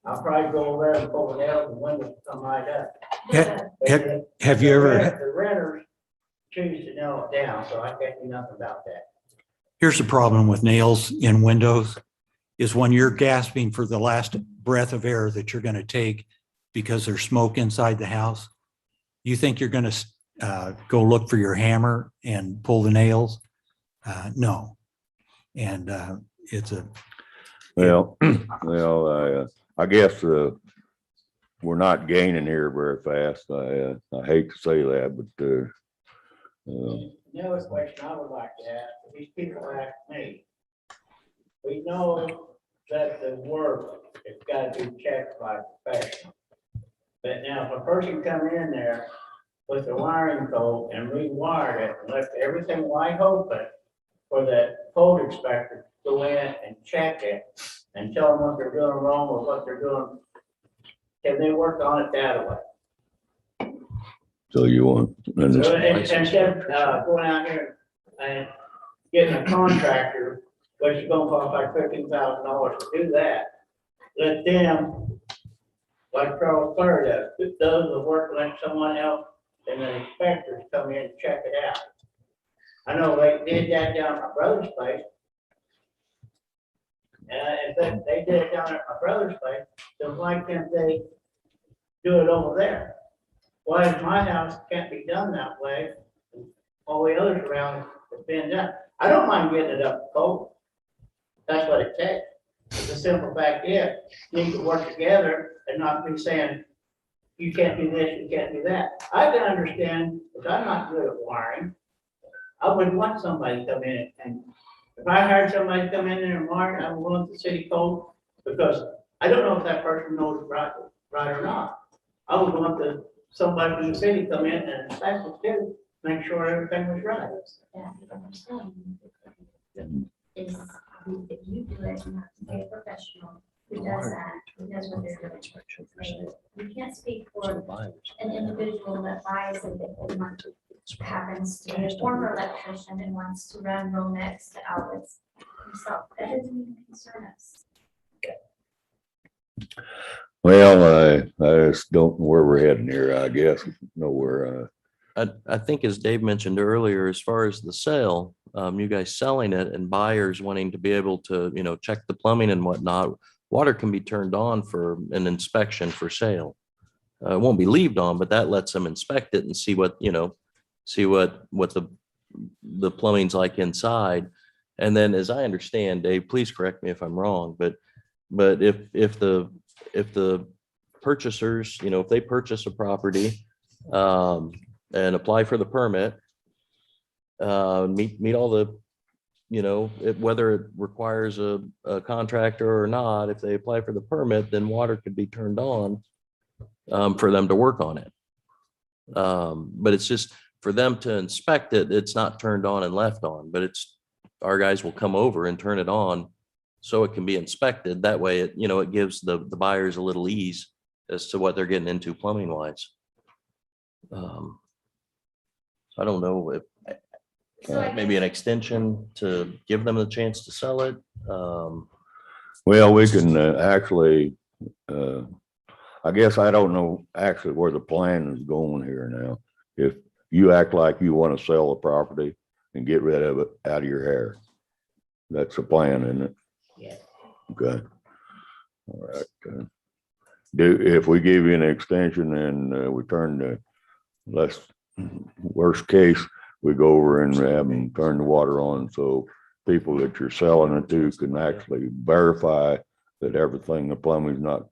I'll probably go over there and pull the nails and windows come right up. Have you ever, The renters choose to nail it down, so I can't do nothing about that. here's the problem with nails in windows is when you're gasping for the last breath of air that you're going to take because there's smoke inside the house, you think you're going to go look for your hammer and pull the nails? No. And it's a, Well, I guess we're not gaining here very fast. I hate to say that, but Another question I would like to ask, these people ask me. We know that the work has got to be checked by a professional. But now if a person come in there with the wiring code and rewired it and left everything wide open for the code inspector to go in and check it and tell them what they're doing wrong or what they're doing, can they work on it that way? so you want. and So it's- instead of going out here and getting a contractor, which is gonna cost like $15,000 to do that, let them, like Charles Clare does the work, let someone else and the inspectors come in and check it out. I know they did that down at my brother's place. And if they did it down at my brother's place, then why can't they do it over there? Why is my house can't be done that way? All the others around have been done. I don't mind getting it up to code. That's what it takes. The simple fact is, you need to work together and not be saying, you can't do this, you can't do that. I can understand, because I'm not good at wiring. I wouldn't want somebody to come in and, if I hired somebody to come in there and wire, I would want the city code, because I don't know if that person knows right or not. I would want somebody from the city come in and inspect it too, make sure everything was right. Yeah, what I'm saying is, if you do it, you have to pay a professional who does that, who knows what they're doing. You can't speak for an individual that buys it, that happens to be a former electrician and wants to run Romex to outlets himself. That doesn't even concern us. Well, I just don't know where we're heading here, I guess, nowhere. I think as Dave mentioned earlier, as far as the sale, you guys selling it and buyers wanting to be able to, check the plumbing and whatnot, water can be turned on for an inspection for sale. It won't be leaved on, but that lets them inspect it and see what the plumbing's like inside. And then, as I understand, Dave, please correct me if I'm wrong, but if the purchasers, if they purchase a property and apply for the permit, meet all the, whether it requires a contractor or not, if they apply for the permit, then water could be turned on for them to work on it. But it's just for them to inspect it, it's not turned on and left on, but our guys will come over and turn it on so it can be inspected. That way it gives the buyers a little ease as to what they're getting into plumbing wise. I don't know if maybe an extension to give them a chance to sell it. Well, we can actually, I guess I don't know actually where the plan is going here now. If you act like you want to sell the property and get rid of it out of your hair, that's the plan, isn't it? Yeah. Okay. All right. If we give you an extension and we turn the worst case, we go over and have them turn the water on so people that you're selling it to can actually verify that everything, the plumbing's not.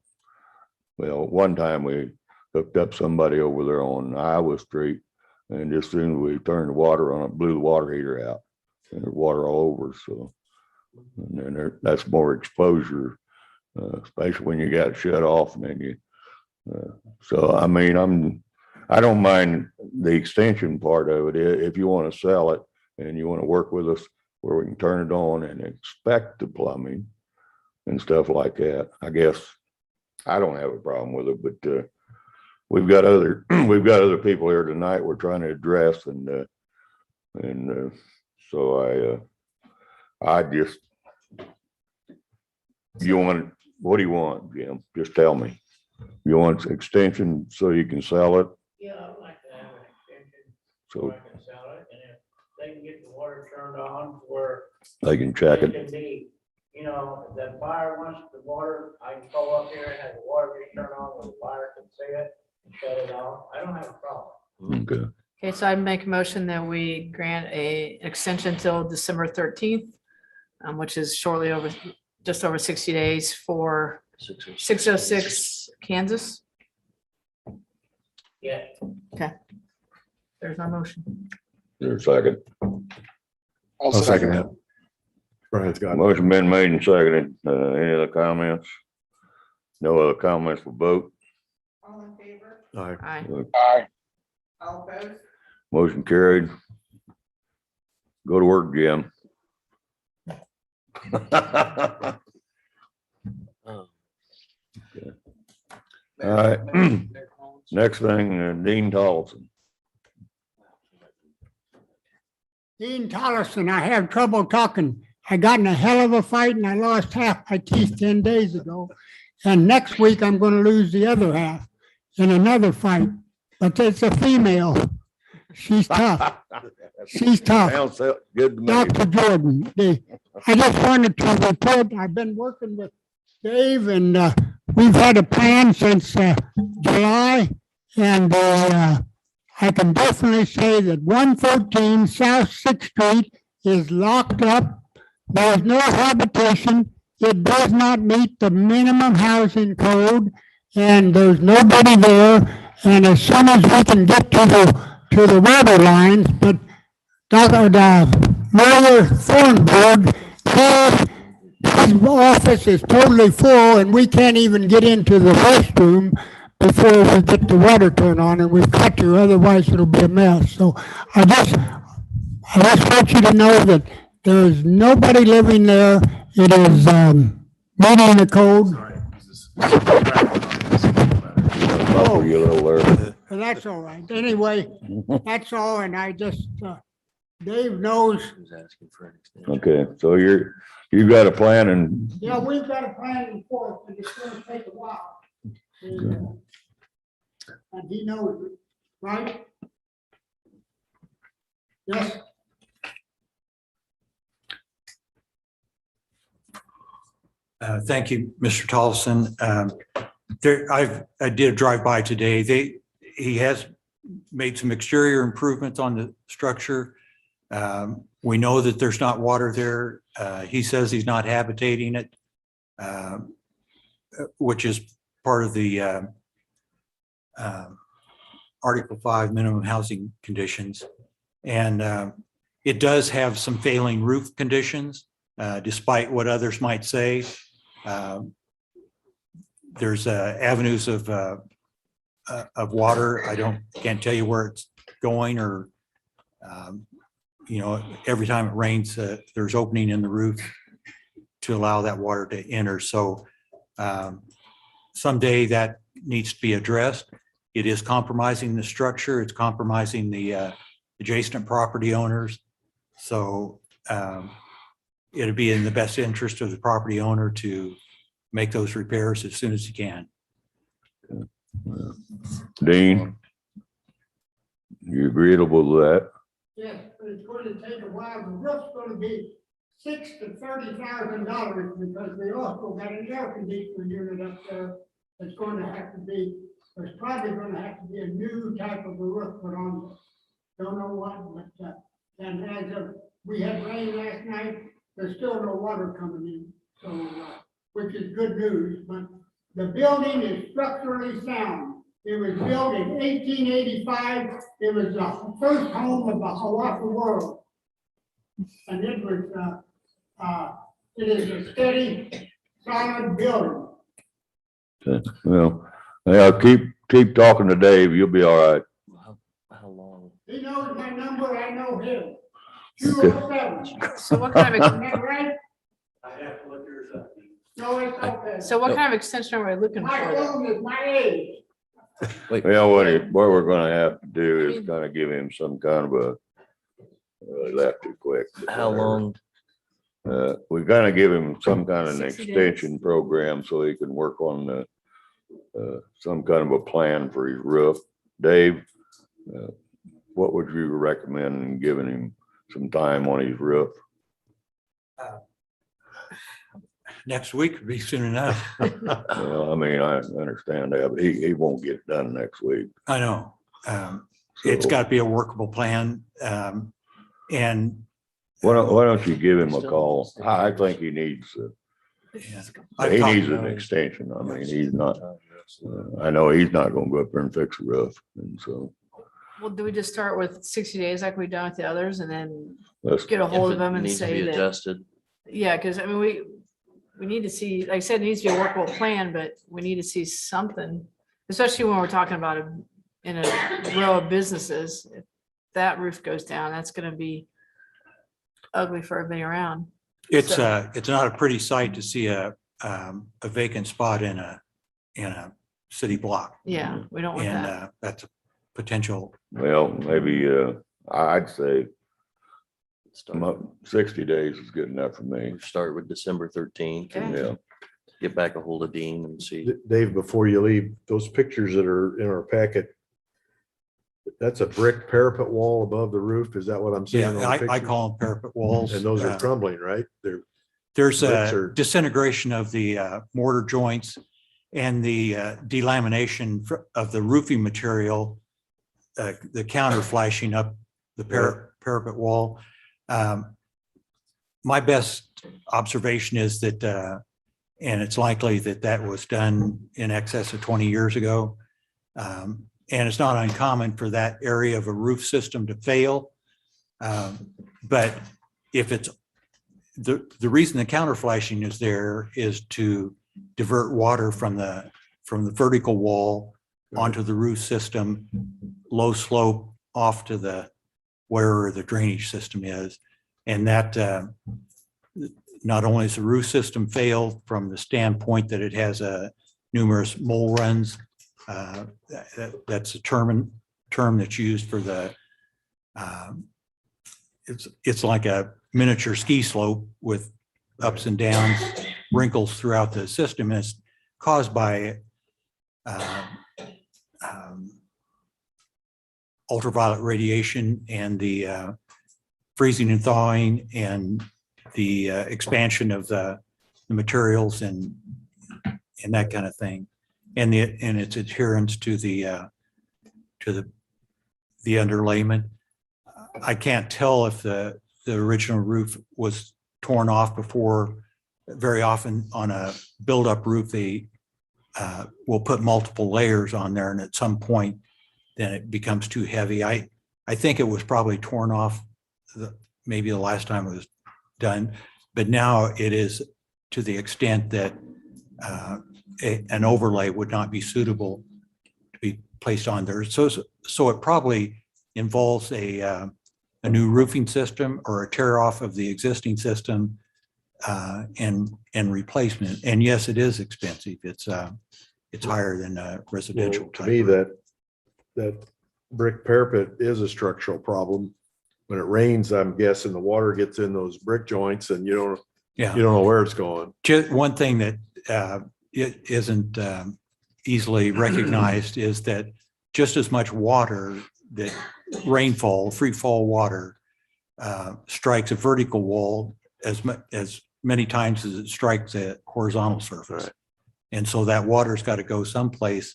Well, one time we hooked up somebody over there on Iowa Street, and just soon as we turned the water on, it blew the water heater out and there's water all over. So, and then that's more exposure, especially when you got it shut off. And then you, so I mean, I don't mind the extension part of it. If you want to sell it and you want to work with us where we can turn it on and inspect the plumbing and stuff like that, I guess I don't have a problem with it, but, we've got other, we've got other people here tonight we're trying to address and so I just, you want, what do you want, Jim? Just tell me. You want extension so you can sell it? Yeah, I'd like to have an extension So I can sell it, and if they can get the water turned on where they can check it it. can be, if the buyer wants the water, I can go up here and have the water be turned on where the buyer can see it and shut it off. I don't have a problem. Okay. Okay, so I make a motion that we grant a extension till December 13th, which is shortly over, just over 60 days for 606 Kansas. Yeah. There's my motion. There's a second. I'll second that. Brian's got it. Motion been made and seconded. Any other comments? No other comments for vote? All in favor? All right. Aye. Aye. All opposed? Motion carried. Go to work, Jim. Oh. All right. Next thing, Dean Tolson. Dean Tollison, I have trouble talking. I got in a hell of a fight and I lost half my teeth 10 days ago. And next week I'm going to lose the other half in another fight. But it's a female. She's tough. She's tough. Sounds good to me. Dr. Jordan, I just wanted to report, I've been working with Dave and we've had a plan since July. And I can definitely say that 113 South 6th Street is locked up. There is no habitation. It does not meet the minimum housing code and there's nobody there. And as soon as we can get to the water lines, but Mayor Thornburg, his office is totally full and we can't even get into the restroom before we get the water turned on, and we've got to, otherwise it'll be a mess. So I just want you to know that there's nobody living there. It is meeting the code. Oh, you little there. So that's all right. Anyway, that's all, and I just, Dave knows. Who's asking for an extension? Okay, so you've got a plan and Yeah, we've got a plan in force, but it's gonna take a while. And he knows it, right? Yes, Thank you, Mr. Tolson. I did a drive-by today. He has made some exterior improvements on the structure. We know that there's not water there. He says he's not habitating it, which is part of the Article 5 minimum housing conditions. And it does have some failing roof conditions, despite what others might say. There's avenues of water. Can't tell you where it's going, or every time it rains, there's opening in the roof to allow that water to enter. So someday that needs to be addressed. It is compromising the structure. It's compromising the adjacent property owners. So it'd be in the best interest of the property owner to make those repairs as soon as he can. Dean, you agreeable with that? yes, but it's going to take a while. The roof's gonna be $6,000 to $30,000 because we also got an air conditioner unit up there. It's going to have to be, there's probably gonna have to be a new type of a roof put on. Don't know what, but, and as of, we had rain last night, there's still no water coming in. So, which is good news, but the building is structurally sound. It was built in 1885. It was the first home of the Hiawatha world. And it was, it is a steady, solid building. Okay, well, I'll keep talking to Dave. You'll be all right. How long? He knows my number, I know his. Okay. 207. So what kind of, Isn't that right? I have to look yours up. So it's okay. So what kind of extension are we looking My for? though? phone is my age. Well, what we're gonna have to do is kind of give him some kind of a, left too quick. How long? We're gonna give him some kind of an 60 days. extension program so he can work on some kind of a plan for his roof. Dave, what would you recommend in giving him some time on his roof? Next week would be soon enough. Well, I mean, I understand that, but he won't get it done next week. I know. It's So got to be a workable plan. And why don't you give him a call? I think he needs, I've he talked- needs an extension. I mean, he's not, I know he's not gonna go up there and fix the roof. And so Well, do we just start with 60 days like we've done with the others and then let's, get a hold of If it them and needs to say be that? adjusted. Yeah, because I mean, we need to see, like I said, it needs to be a workable plan, but we need to see something, especially when we're talking about in a row of businesses. If that roof goes down, that's gonna be ugly for everybody around. it's not a pretty sight to see a vacant spot in a city block. Yeah, we don't want And that. that's a potential. well, maybe, I'd say Start 60 days is good enough for me. start with December 13th and Yeah. get back a hold of Dean and see. Dave, before you leave, those pictures that are in our packet, that's a brick parapet wall above the roof. Is that what I'm seeing? Yeah, on the I pictures? call them parapet walls. And those are Uh, crumbling, right? They're, There's bricks a are- disintegration of the mortar joints and the delamination of the roofing material, the counter flashing up the parapet wall. My best observation is that, and it's likely that that was done in excess of 20 years ago. And it's not uncommon for that area of a roof system to fail. But if it's, the reason the counter flashing is there is to divert water from the vertical wall onto the roof system, low slope off to the, where the drainage system is. And that not only is the roof system failed from the standpoint that it has numerous mole runs, that's a term that's used for the, it's like a miniature ski slope with ups and downs, wrinkles throughout the system. And it's caused by ultraviolet radiation and the freezing and thawing and the expansion of the materials and that kind of thing. And its adherence to the underlayment. I can't tell if the original roof was torn off before. Very often on a build-up roof, they will put multiple layers on there, and at some point, then it becomes too heavy. I think it was probably torn off maybe the last time it was done, but now it is to the extent that an overlay would not be suitable to be placed on there. So it probably involves a new roofing system or a tear off of the existing system and replacement. And yes, it is expensive. It's higher than a residential well, to uh, type. me, roof. that brick parapet is a structural problem. When it rains, I'm guessing the water gets in those brick joints and you don't Yeah. know where it's going. Just one thing that it isn't easily recognized is that just as much water that rainfall, free fall water strikes a vertical wall as many times as it strikes a horizontal surface. Right. And so that water's got to go someplace.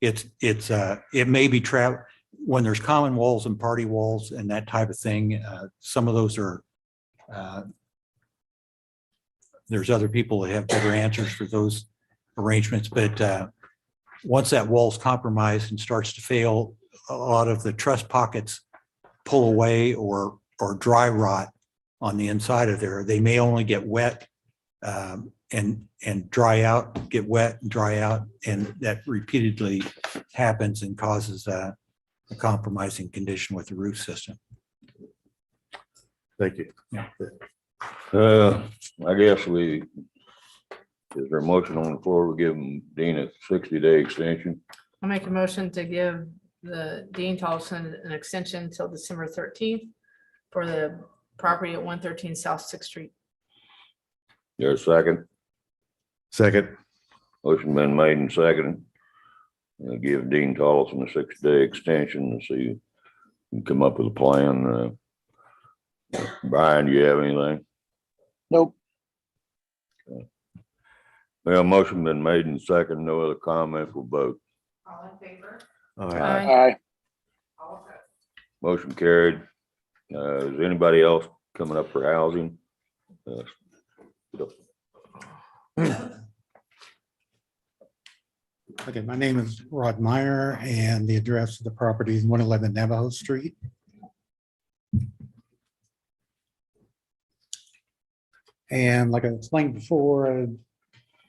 It may be trapped when there's common walls and party walls and that type of thing. Some of those are there's other people that have better answers for those arrangements, but once that wall's compromised and starts to fail, a lot of the truss pockets pull away or dry rot on the inside of there. They may only get wet and dry out, get wet and dry out, and that repeatedly happens and causes a compromising condition with the roof system. Thank you. I guess we Is there a motion on the floor? We give Dean a 60-day extension? I'll make a motion to give the Dean Tolson an extension until December 13th for the property at 113 South Sixth Street. There's a second. Second. Motion been made and seconded. Give Dean Tolson a 60-day extension and see if we can come up with a plan. Brian, do you have anything? Nope. Well, motion been made and second. No other comments. We'll vote. All in favor? All right. Aye. Motion carried. Is anybody else coming up for housing? Okay, my name is Rod Meyer and the address of the property is 111 Navajo Street. And like I explained before,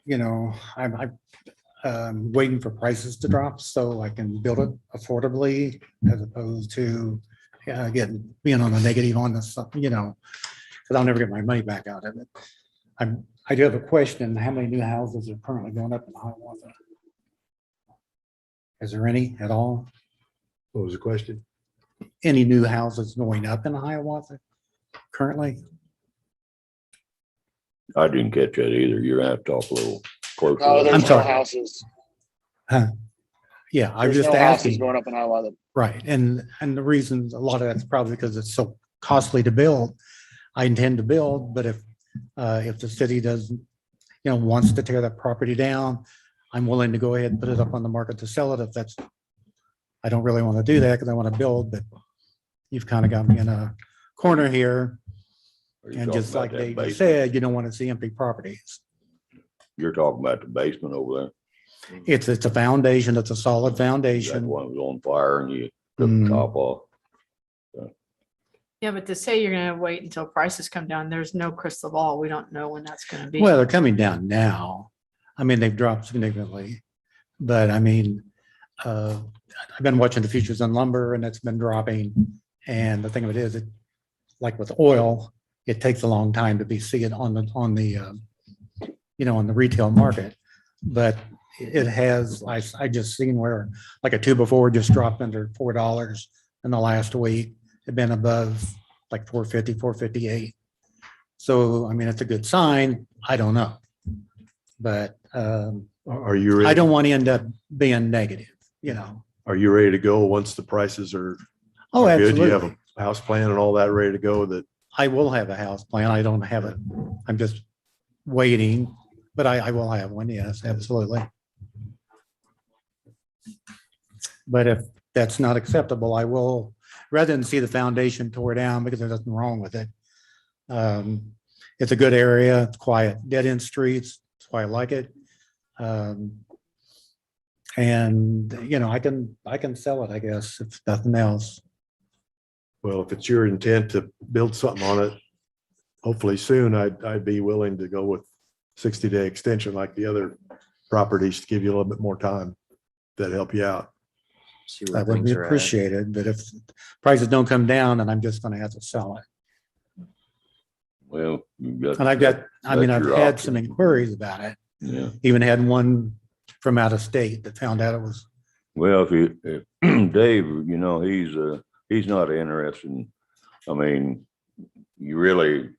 you know, I'm waiting for prices to drop so I can build it affordably as opposed to being on the negative on this, you know, because I'll never get my money back out of it. I do have a question. How many new houses are currently going up in Hiawatha? Is there any at all? What was the question? Any new houses going up in Hiawatha currently? I didn't catch that either. You're gonna have to talk a little closer. No, I'm there's no sorry. houses. Yeah, I'm There's just no houses asking. going up in Hiawatha. Right, and the reason, a lot of that's probably because it's so costly to build. I intend to build, but if the city doesn't, you know, wants to tear that property down, I'm willing to go ahead and put it up on the market to sell it if that's, I don't really want to do that because I want to build, but you've kind of got me in a corner here. Are you And talking just about like that Dave basement? said, you don't want to see empty properties. You're talking about the basement over there. It's a foundation, it's a solid That foundation. one was on fire and you took the Mm. top off. Yeah, but to say you're gonna wait until prices come down, there's no crystal ball. We don't know when that's gonna be. Well, they're coming down now. I mean, they've dropped significantly, but I mean, I've been watching the futures on lumber and it's been dropping. And the thing of it is, like with oil, it takes a long time to be seen on the you know, on the retail market. But it has, I just seen where like a 2x4 just dropped under $4 in the last week. It'd been above like 450, 458. So, I mean, it's a good sign. I don't know. But Are you I ready? don't want to end up being negative, you know. Are you ready to go once the prices are Oh, are good? You have absolutely. a house plan and all that ready to go that I will have a house plan. I don't have it. I'm just waiting, but I will have one. Yes, absolutely. But if that's not acceptable, I will, rather than see the foundation tore down because there's nothing wrong with it. It's a good area. It's quiet, dead end streets. That's why I like it. And you know, I can sell it, I guess, if nothing else. well, if it's your intent to build something on it, hopefully soon, I'd be willing to go with 60-day extension like the other properties to give you a little bit more time. That'd help you out. See where That would things be are at. appreciated, but if prices don't come down, then I'm just gonna have to sell it. Well, you've got. And I've got, I mean, that's I've your had some option. inquiries about it. Yeah, Even had one from out of state that found out it was, well, if Dave, you know, he's not interested in, I mean, you really,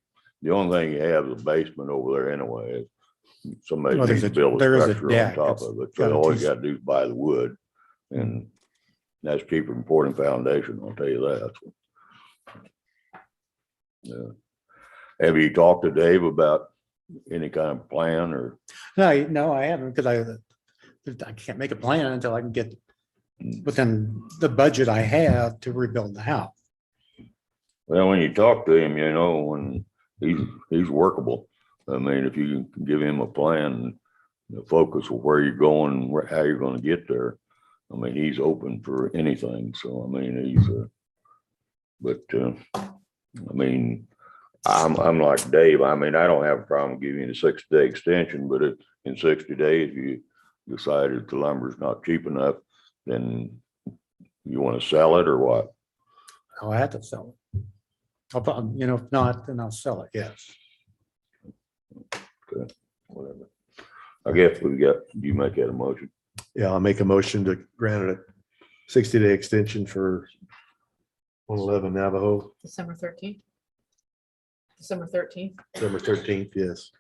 the only thing you have is a basement over there anyway. Somebody Well, needs to build there a is a structure on deck. top It's of it. got So a all you two- gotta do is buy the wood. And that's cheaper than pouring foundation, I'll tell you that. Yeah. Have you talked to Dave about any kind of plan or? no, I haven't, because I can't make a plan until I can get within the budget I have to rebuild the house. Well, when you talk to him, you know, when he's workable. I mean, if you can give him a plan, the focus of where you're going, how you're gonna get there. I mean, he's open for anything. So, I mean, I mean, I'm like Dave. I mean, I don't have a problem giving you a 60-day extension, but in 60 days, you decided the lumber's not cheap enough, then you want to sell it or what? I'll have to sell it. I'll probably, you know, if not, then I'll sell it, yes. Whatever. I guess you make that a motion. Yeah, I'll make a motion to grant a 60-day extension for 111 Navajo, December 13th. December 13th, December 13th, yes.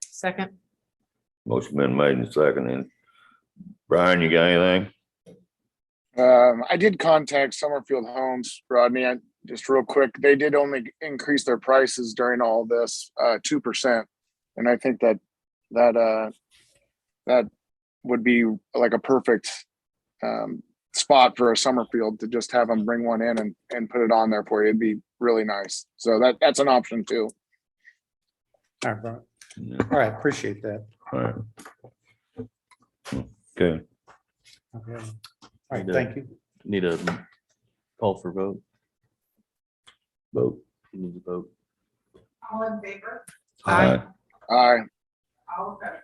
second. Motion been made and seconded. Brian, you got anything? I did contact Summerfield Homes, Rodney, just real quick. They did only increase their prices during all this, 2%. And I think that would be like a perfect spot for a Summerfield to just have them bring one in and put it on there for you. It'd be really nice. So that's an option too. All right, Brian. All right, appreciate that. All right. Okay, Okay. All right, thank you. Need a call for vote. vote. You need to vote. All in favor? Aye. Aye. All opposed?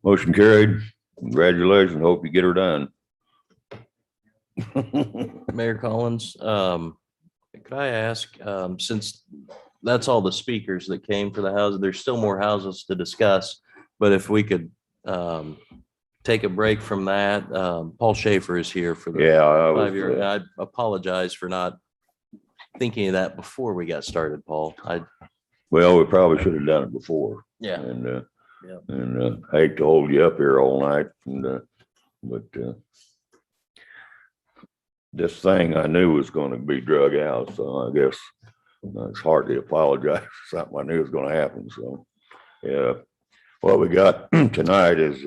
Motion carried. Congratulations. Hope you get her done. Mayor Collins, could I ask, since that's all the speakers that came for the houses, there's still more houses to discuss, but if we could take a break from that, Paul Shaffer is here for the Yeah, I was, 5-year. I apologize for not thinking of that before we got started, Paul. well, we probably should have done it before. Yeah. And, Yeah. and I hate to hold you up here all night and, but, this thing I knew was going to be drug out, so I guess it's hard to apologize for something I knew was going to happen. So, yeah, what we got tonight is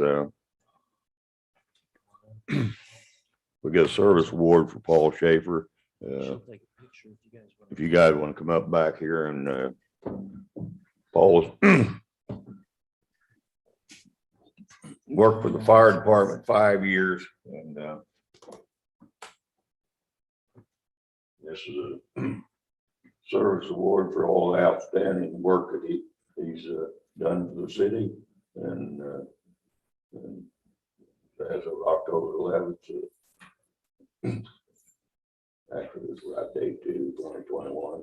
we got a service award for Paul Shaffer. If you guys want to come up back here and Paul's worked for the fire department 5 years, and this is a service award for all the outstanding work that he's done for the city, and as of October 11th, actually this was right date to 2021,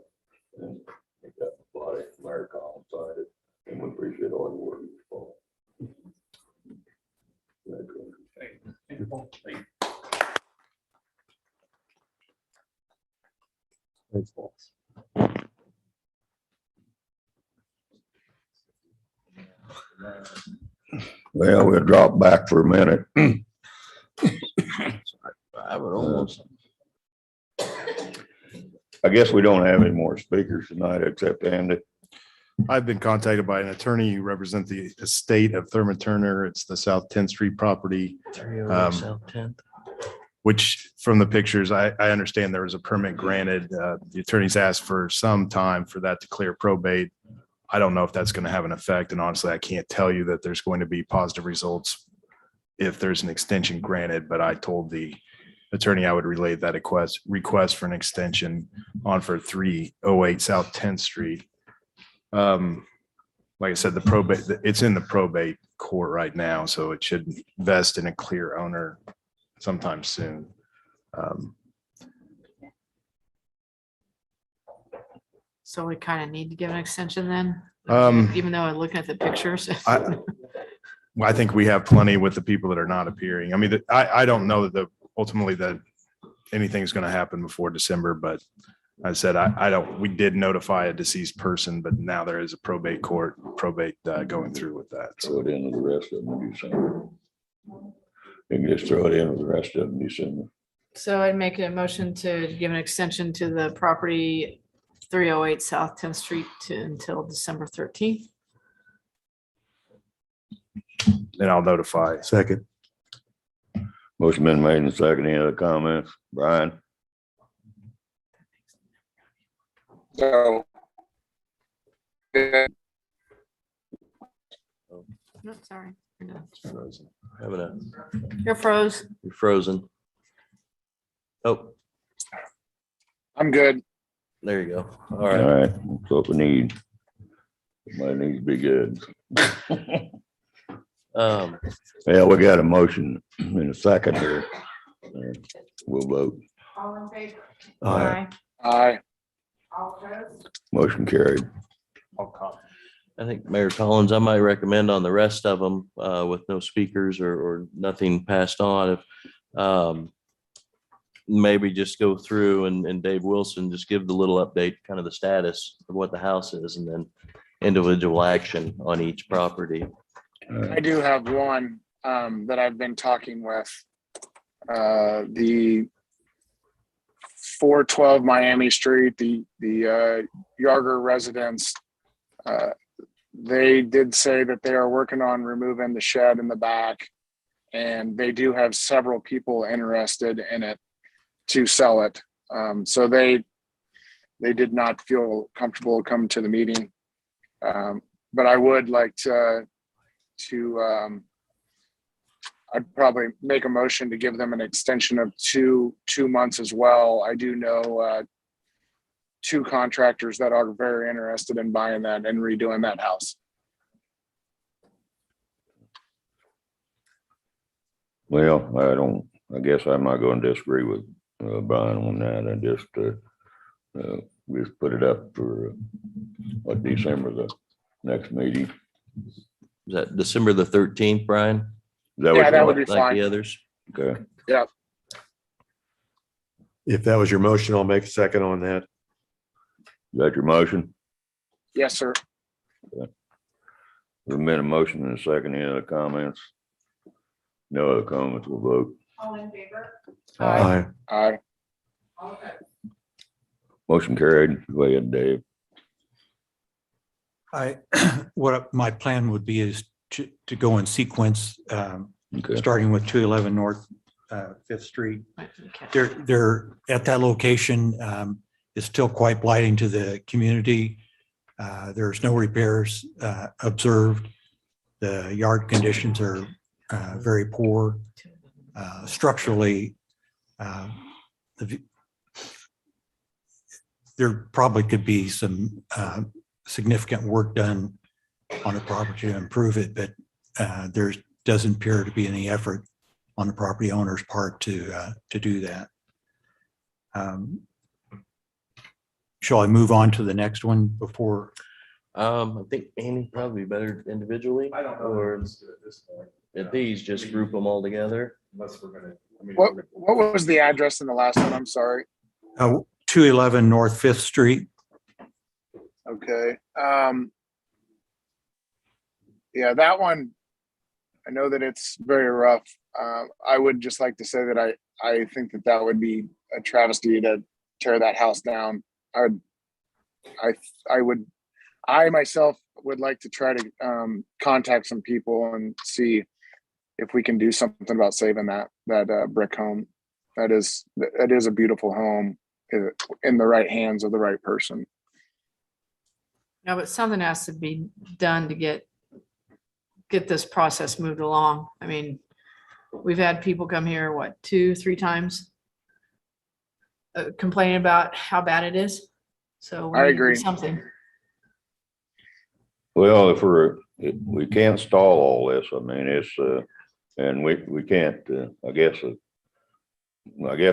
and we got the flag, Mayor Collins signed it, and we appreciate all your work, Paul. Thanks, Paul. Well, we'll drop back for a minute. I would almost. I guess we don't have any more speakers tonight except Andy. I've been contacted by an attorney who represents the estate of Thurman Turner. It's the South 10th Street property, 308 South 10th. which from the pictures, I understand there was a permit granted. The attorneys asked for some time for that to clear probate. I don't know if that's going to have an effect. And honestly, I can't tell you that there's going to be positive results if there's an extension granted, but I told the attorney I would relay that request for an extension on for 308 South 10th Street. Like I said, the probate, it's in the probate court right now, so it should vest in a clear owner sometime soon. So we kind of need to give an extension then, Um, even though I'm looking at the pictures. I think we have plenty with the people that are not appearing. I mean, I don't know that ultimately that anything's going to happen before December, but I said, we did notify a deceased person, but now there is a probate going through with that. Throw it in with the rest of them in December. You can just throw it in with the rest of them in December. So I'd make a motion to give an extension to the property 308 South 10th Street until December 13th. Then I'll notify. Second. Motion been made and second. Any other comments? Brian? So. No, sorry. You're done. You're frozen. Oh, I'm good. there you go. All All right. right, that's what we need. Might need to be good. Yeah, we got a motion in a second here. We'll vote. All in favor? Aye. Aye. All opposed? Motion carried. I think Mayor Collins, I might recommend on the rest of them, with no speakers or nothing passed on, if, maybe just go through and Dave Wilson, just give the little update, kind of the status of what the house is, and then individual action on each property. I do have one that I've been talking with. The 412 Miami Street, the Yarger residents. They did say that they are working on removing the shed in the back, and they do have several people interested in it to sell it. So they did not feel comfortable coming to the meeting. But I would like to I'd probably make a motion to give them an extension of two months as well. I do know two contractors that are very interested in buying that and redoing that house. Well, I guess I'm not going to disagree with Brian on that. I just put it up for what, December, the next meeting. Is that December the 13th, Brian? Is that Yeah, what that you would want? be Like fine. the others? Okay. Yeah. If that was your motion, I'll make a second on that. Is that your motion? Yes, sir. There's been a motion and a second. Any other comments? No other comments, we'll vote. All in favor? Aye. Aye. Okay. Motion carried. Go ahead, Dave. What my plan would be is to go in sequence, Okay. starting with 211 North Fifth Street. They're at that location. It's still quite blighting to the community. There's no repairs observed. The yard conditions are very poor. Structurally, there probably could be some significant work done on the property to improve it, but there doesn't appear to be any effort on the property owner's part to do that. Shall I move on to the next one before? I think Andy probably better individually. I don't know. Or at these, just group them all together. Unless we're gonna. What was the address in the last one? I'm sorry. 211 North Fifth Street. Okay. Yeah, that one, I know that it's very rough. I would just like to say that I think that would be a travesty to tear that house down. I myself would like to try to contact some people and see if we can do something about saving that brick home. That is a beautiful home in the right hands of the right person. No, but something has to be done to get this process moved along. I mean, we've had people come here, what, 2-3 times complaining about how bad it is. So we I need to do agree. something. Well, we can't stall all this. I mean, it's, and we can't, I guess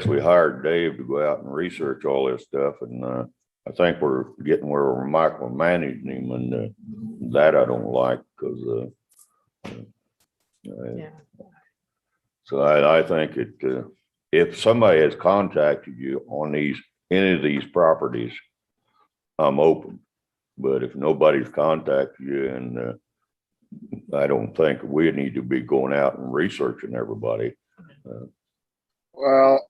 we hired Dave to go out and research all this stuff, and I think we're getting where we're micromanaging him, and that I don't like, because Yeah. so I think if somebody has contacted you on any of these properties, I'm open. But if nobody's contacted you, and I don't think we need to be going out and researching everybody. Well,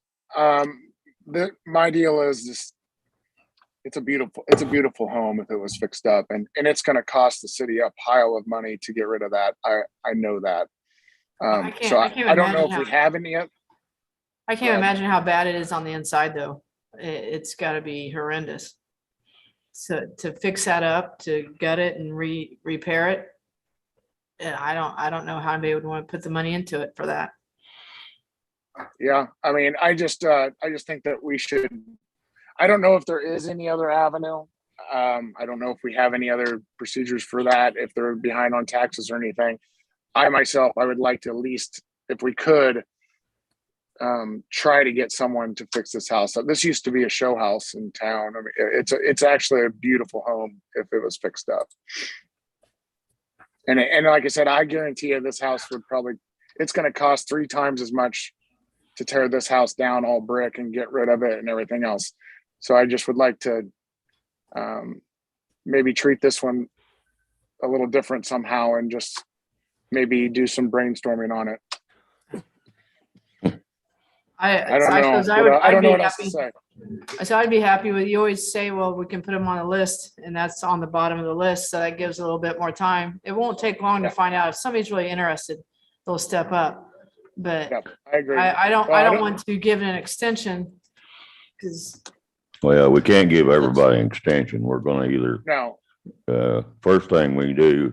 my deal is this. It's a beautiful home if it was fixed up, and it's going to cost the city a pile of money to get rid of that. I know that. I can't- So I can't I don't know imagine if we have any yet. I can't Right. imagine how bad it is on the inside, though. It's got to be horrendous. So to fix that up, to gut it and repair it, I don't know how anybody would want to put the money into it for that. Yeah, I mean, I just think that we should. I don't know if there is any other avenue. I don't know if we have any other procedures for that, if they're behind on taxes or anything. I myself, I would like to at least, if we could, try to get someone to fix this house up. This used to be a show house in town. I mean, it's actually a beautiful home if it was fixed up. And like I said, I guarantee you this house would probably, it's gonna cost 3 times as much to tear this house down all brick and get rid of it and everything else. So I just would like to maybe treat this one a little different somehow and just maybe do some brainstorming on it. I don't know. suppose I would, I I'd don't know be what else to happy. say. So I'd be happy with, you always say, well, we can put them on a list and that's on the bottom of the list. So that gives a little bit more time. It won't take long to find out if somebody's really interested, they'll step up. But Yep, I agree. I don't Well, I don't- want to give an extension because Well, we can't give everybody an extension. We're gonna either, No, first thing we do,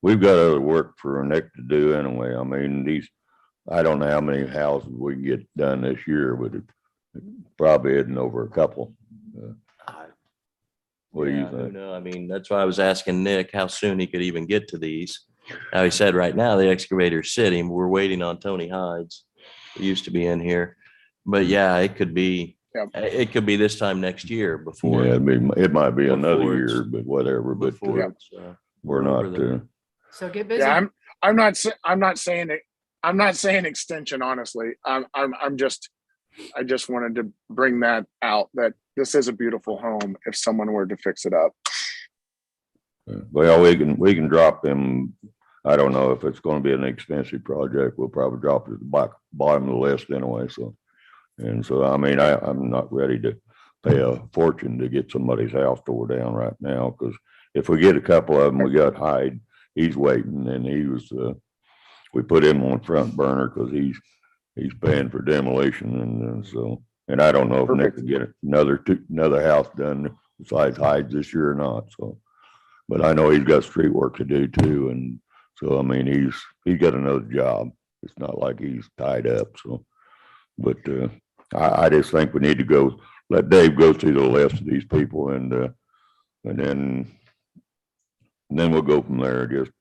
we've got other work for Nick to do anyway. I mean, I don't know how many houses we can get done this year, but it probably isn't over a couple. What do you Yeah, who think? knows? I mean, that's why I was asking Nick how soon he could even get to these. Now, he said right now the excavator's sitting. We're waiting on Tony Hides. He used to be in here. But yeah, it could be, Yep. it could be this time next year before. Yeah, it might be another Before it's- year, but whatever, but before it's, we're over not, there. so get busy. yeah, I'm not saying it. I'm not saying extension, honestly. I just wanted to bring that out that this is a beautiful home if someone were to fix it up. well, we can drop them. I don't know if it's gonna be an expensive project. We'll probably drop it at the bottom of the list anyway, so. And so, I mean, I'm not ready to pay a fortune to get somebody's house tore down right now, because if we get a couple of them, we got Hyde, he's waiting, and he was, we put him on front burner because he's paying for demolition, and so, and I don't know if Nick can get another house done besides Hyde this year or not, so. But I know he's got street work to do too, and so, I mean, he's got another job. It's not like he's tied up, so. But, I just think we need to let Dave go through the list of these people and then we'll go from there. Just,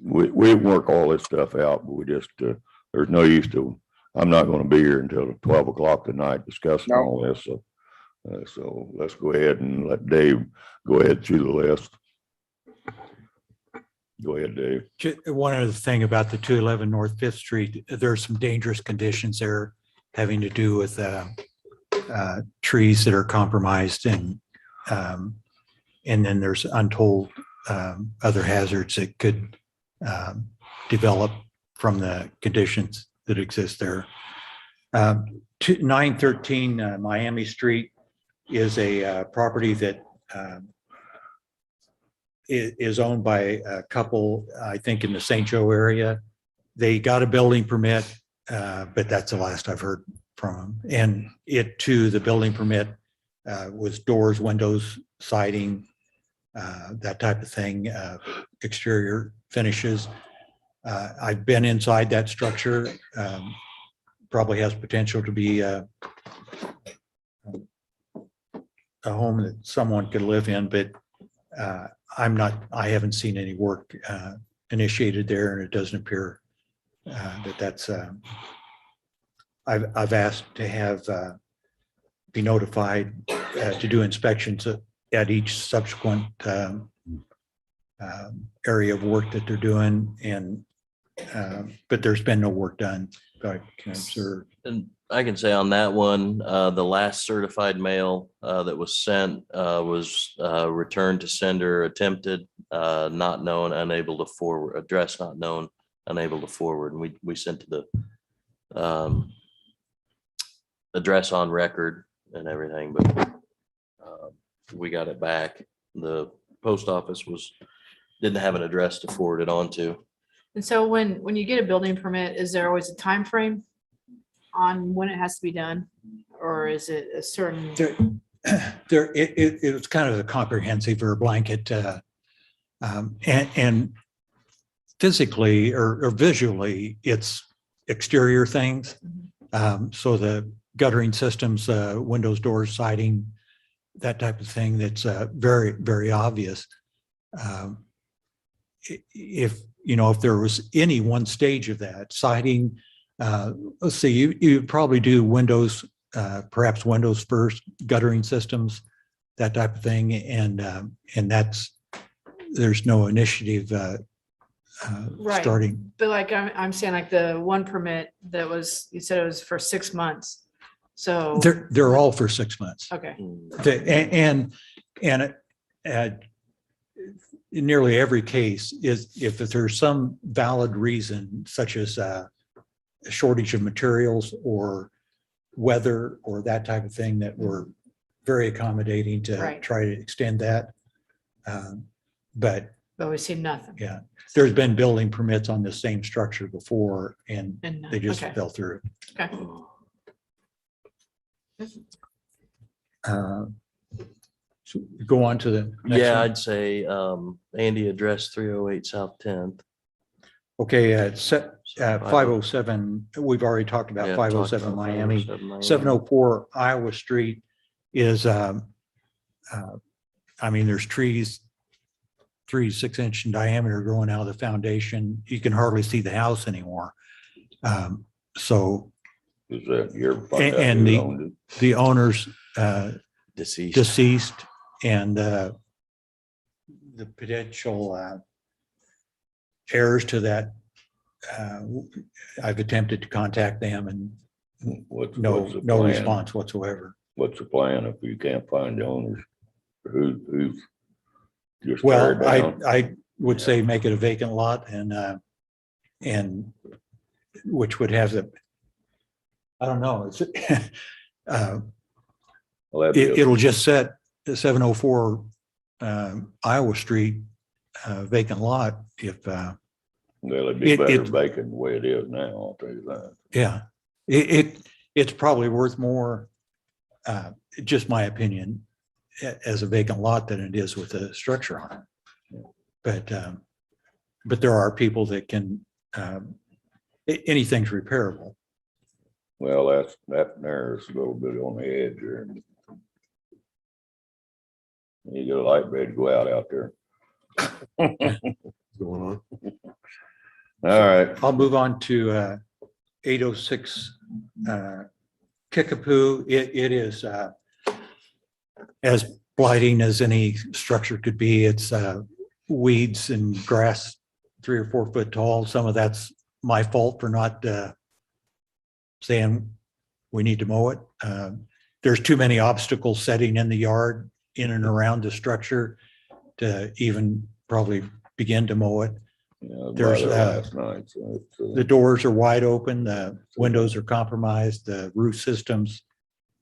we work all this stuff out, but we just, there's no use to, I'm not gonna be here until 12 o'clock tonight discussing No. all this, so let's go ahead and let Dave go ahead through the list. Go ahead, Dave. One other thing about the 211 North Fifth Street, there's some dangerous conditions there having to do with trees that are compromised and then there's untold other hazards that could develop from the conditions that exist there. 913 Miami Street is a property that is owned by a couple, I think, in the St. Joe area. They got a building permit, but that's the last I've heard from them. And the building permit was doors, windows, siding, that type of thing, exterior finishes. I've been inside that structure. Probably has potential to be a home that someone could live in, but I haven't seen any work initiated there, and it doesn't appear that's I've asked to have be notified to do inspections at each subsequent area of work that they're doing, and but there's been no work done that I can observe. And I can say on that one, the last certified mail that was sent was returned to sender, attempted, not known, unable to forward, address not known, unable to forward. And we sent to the address on record and everything, but we got it back. The post office didn't have an address to forward it on to. And so when you get a building permit, is there always a time frame on when it has to be done? Or is it a certain? It was kind of a comprehensive or blanket, and physically or visually, it's exterior things. So the guttering systems, windows, doors, siding, that type of thing, that's very, very obvious. If there was any one stage of that, siding, let's see, you probably do windows, perhaps windows first, guttering systems, that type of thing, and that's there's no initiative Right. starting. But like, I'm saying like the one permit that was, you said it was for 6 months. So, They're all for 6 months. okay, And in nearly every case is if there's some valid reason such as a shortage of materials or weather or that type of thing that we're very accommodating to Right. try to extend that. But but we see nothing. yeah, there's been building permits on the same structure before and And, they just okay, fell through. okay. So go on to the next Yeah, one. I'd say, Andy addressed 308 South 10th. Okay, 507, we've already talked about Yeah, 507 talked about Miami. 507 Miami. 704 Iowa Street is, I mean, there's trees 3 to 6 inch in diameter growing out of the foundation. You can hardly see the house anymore. So Is that your? And the owner's Deceased. deceased and the potential heirs to that, I've attempted to contact them and What's no the plan? response whatsoever. What's the plan if you can't find the owners? Who's just tear Well, it down? I would say make it a vacant lot and which would have the, I don't know, it's, Well, that'd be a- it'll just set the 704 Iowa Street vacant lot if, Well, it'd be it- better it- vacant the way it is now, I'll tell you that. yeah, it's probably worth more, just my opinion, as a vacant lot than it is with a structure on it. But there are people that can, anything's repairable. Well, that there's a little bit on the edge there. You get a light red go out there. Going on. All right, I'll move on to 806 Kickapoo. It is as blighting as any structure could be. It's weeds and grass 3 or 4 foot tall. Some of that's my fault for not saying we need to mow it. There's too many obstacles setting in the yard in and around the structure to even probably begin to mow it. yeah, I was There's, by there last night, so it's, The doors are wide open, the windows are compromised, the roof systems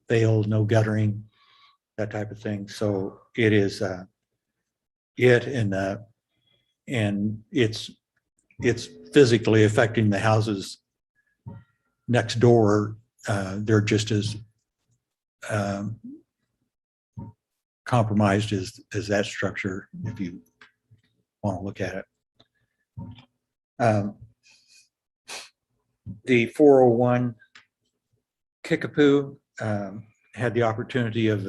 failed, no guttering, that type of thing. So it is and it's physically affecting the houses next door. They're just as compromised as that structure, if you want to look at it. The 401 Kickapoo had the opportunity of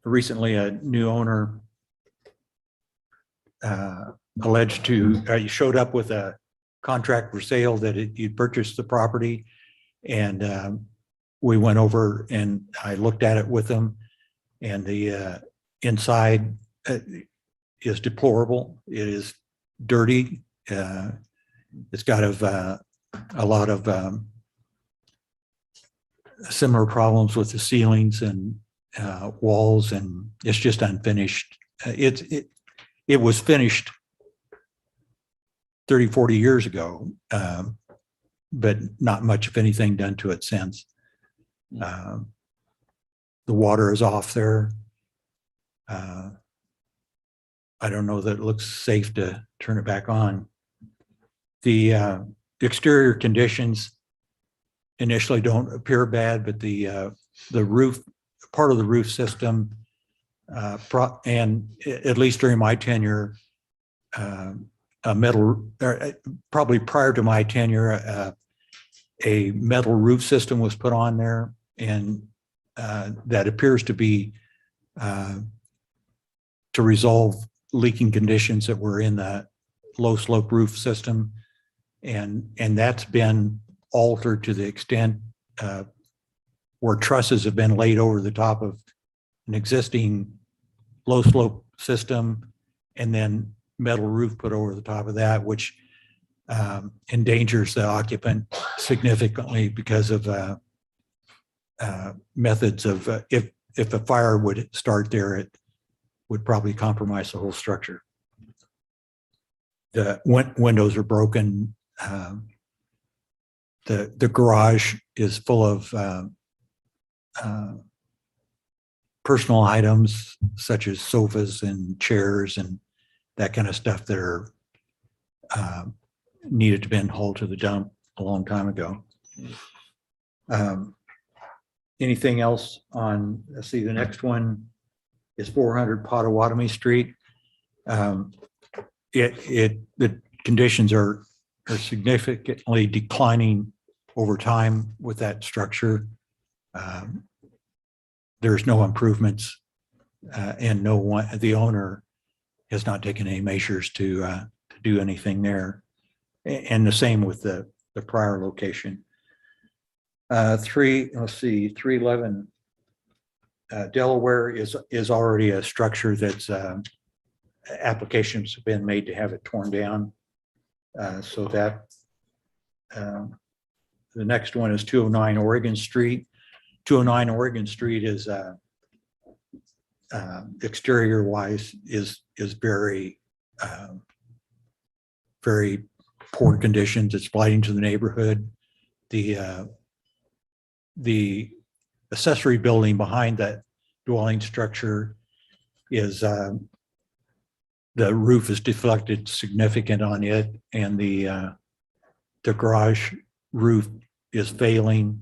recently a new owner alleged to, he showed up with a contract for sale that he'd purchased the property. And we went over and I looked at it with him, and the inside is deplorable. It is dirty. It's got a lot of similar problems with the ceilings and walls, and it's just unfinished. It was finished 30, 40 years ago, but not much, if anything, done to it since. The water is off there. I don't know that it looks safe to turn it back on. The exterior conditions initially don't appear bad, but the roof, part of the roof system, and at least during my tenure, a metal, probably prior to my tenure, a metal roof system was put on there, and that appears to be to resolve leaking conditions that were in the low slope roof system. And that's been altered to the extent where trusses have been laid over the top of an existing low slope system and then metal roof put over the top of that, which endangers the occupant significantly because of methods of, if a fire would start there, it would probably compromise the whole structure. The windows are broken. The garage is full of personal items such as sofas and chairs and that kind of stuff that are needed to been hauled to the dump a long time ago. Anything else on, let's see, the next one is 400 Pottawatomie Street. The conditions are significantly declining over time with that structure. There's no improvements and the owner has not taken any measures to do anything there. And the same with the prior location. 311 Delaware is already a structure that's applications have been made to have it torn down. So that the next one is 209 Oregon Street. 209 Oregon Street is exterior wise is very very poor conditions. It's blighting to the neighborhood. The accessory building behind that dwelling structure is the roof is deflected significant on it, and the garage roof is failing,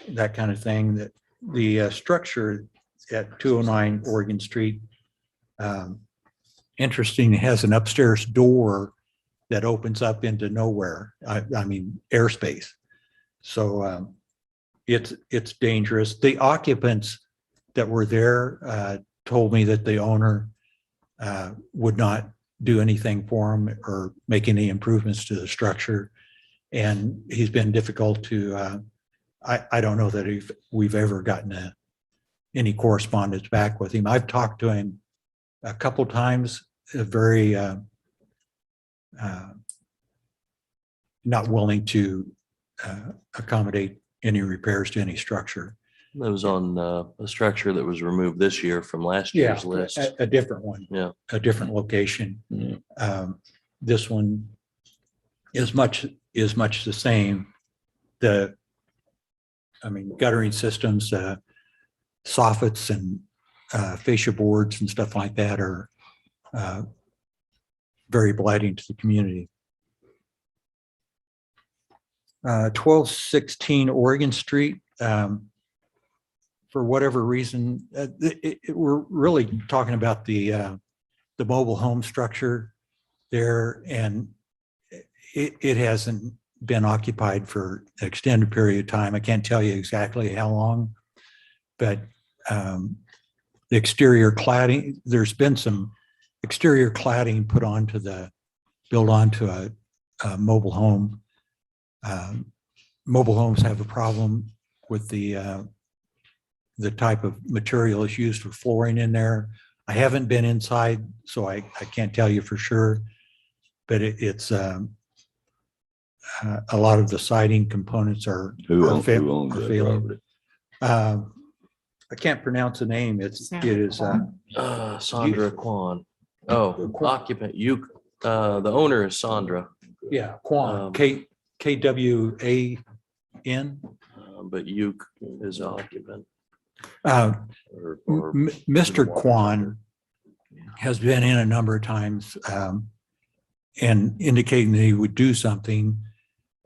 that kind of thing. That the structure at 209 Oregon Street, interesting, it has an upstairs door that opens up into nowhere. I mean, airspace. So it's dangerous. The occupants that were there told me that the owner would not do anything for him or make any improvements to the structure. And he's been difficult to, I don't know that we've ever gotten any correspondence back with him. I've talked to him a couple times, very not willing to accommodate any repairs to any structure. That was on a structure that was removed this year from last year's list. A different one. Yeah. A different location. Yeah. This one is much the same. Guttering systems, soffits and fascia boards and stuff like that are very blighting to the community. 1216 Oregon Street. For whatever reason, we're really talking about the mobile home structure there, and it hasn't been occupied for an extended period of time. I can't tell you exactly how long, but the exterior cladding, there's been some exterior cladding built onto a mobile home. Mobile homes have a problem with the type of material is used for flooring in there. I haven't been inside, so I can't tell you for sure, but it's a lot of the siding components are Who owns that failing. property? I can't pronounce the name. It is Sandra Kwan. Oh, occupant, the owner is Sandra. Yeah, Kwan, Kwan. But Uke is occupant. Mr. Kwan has been in a number of times and indicating that he would do something.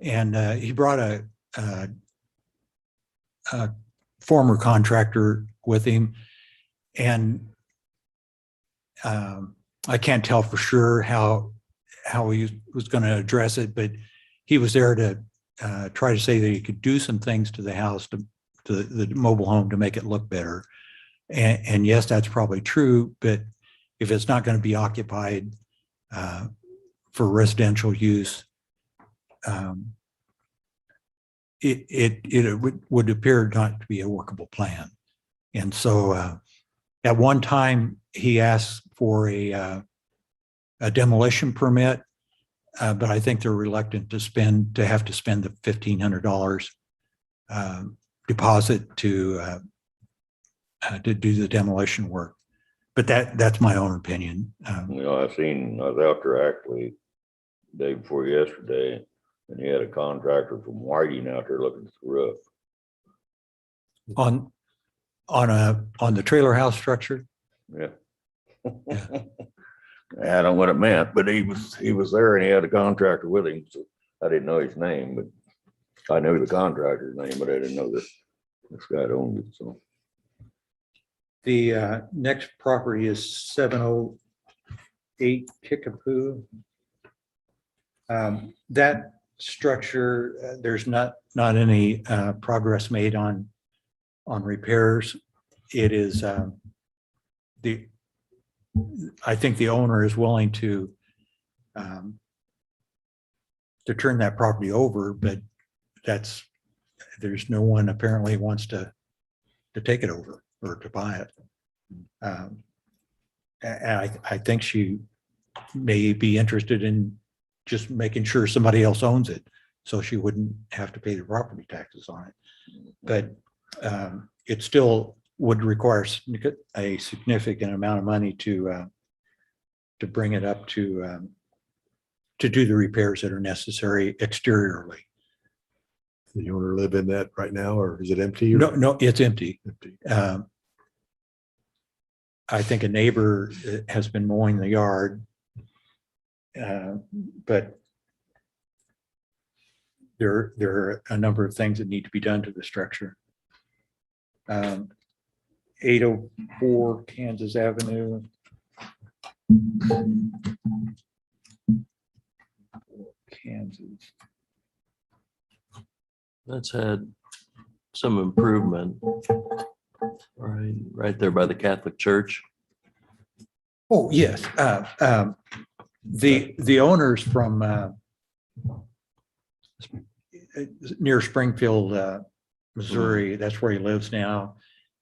And he brought a former contractor with him. And I can't tell for sure how he was going to address it, but he was there to try to say that he could do some things to the house, to the mobile home, to make it look better. And yes, that's probably true, but if it's not going to be occupied for residential use, it would appear not to be a workable plan. And so at one time he asked for a demolition permit. But I think they're reluctant to have to spend the $1,500 deposit to do the demolition work. But that's my own opinion. I was out there actually day before yesterday, and he had a contractor from Whiting out there looking at the roof. On the trailer house structure. Yeah. I don't know what it meant, but he was there and he had a contractor with him. So I didn't know his name, but I knew the contractor's name, but I didn't know this guy that owned it. So The next property is 708 Kickapoo. That structure, there's not any progress made on repairs. It is I think the owner is willing to turn that property over, but there's no one apparently wants to take it over or to buy it. And I think she may be interested in just making sure somebody else owns it, so she wouldn't have to pay the property taxes on it. But it still would require a significant amount of money to bring it up to do the repairs that are necessary exteriorly. Does the owner live in that right now, or is it empty? or- No, it's empty. Empty. I think a neighbor has been mowing the yard. But there are a number of things that need to be done to the structure. 804 Kansas Avenue. Kansas. That's had some improvement. Right there by the Catholic Church. Oh, yes. The owners from near Springfield, Missouri, that's where he lives now.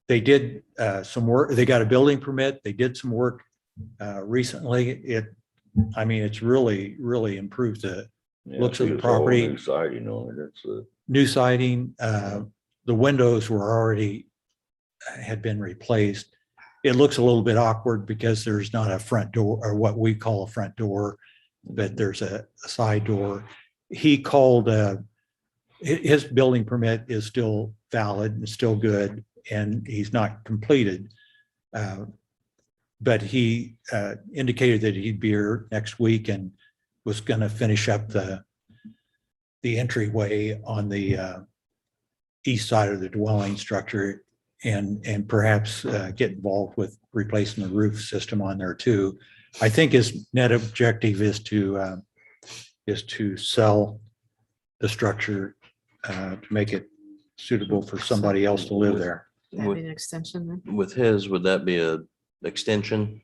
They did some work. They got a building permit. They did some work recently. It's really, really improved the looks of the property. New siding on it. It's New siding. The windows had been replaced. It looks a little bit awkward because there's not a front door, or what we call a front door, but there's a side door. He called, his building permit is still valid and still good, and he's not completed. But he indicated that he'd be here next week and was going to finish up the entryway on the east side of the dwelling structure, and perhaps get involved with replacing the roof system on there too. I think his net objective is to sell the structure to make it suitable for somebody else to live there. That'd be an extension then. With his, would that be a extension?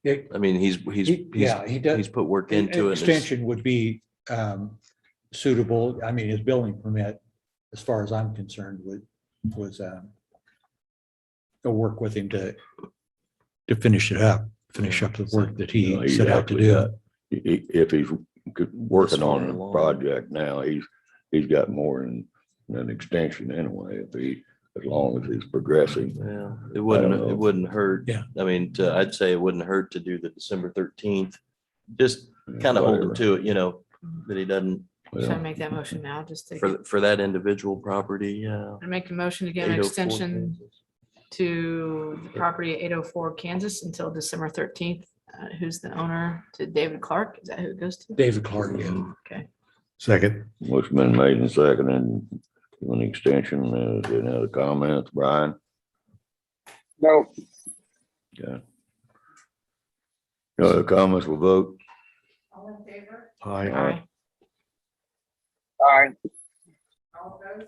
I mean, he's He does. put work into it. Extension would be suitable. I mean, his building permit, as far as I'm concerned, was go work with him to finish up the work that he he's set out to actually do. got- If he's working on a project now, he's got more than an extension anyway, as long as he's progressing. Yeah, it don't know. wouldn't hurt. Yeah. I mean, I'd say it wouldn't hurt to do the December 13th. Just kind of hold him to it, that he doesn't, Should I make that motion now? Just to, for that individual property, yeah. I make a motion to give an 804 extension Kansas. to the property at 804 Kansas until December 13th. Who's the owner? To David Clark? Is that who it goes to? David Clark, yeah. Okay. Second. What's been made and seconded, an extension, any other comments, Brian? No, Yeah. No other comments, we'll vote. All in favor? Aye. Aye. aye, All opposed?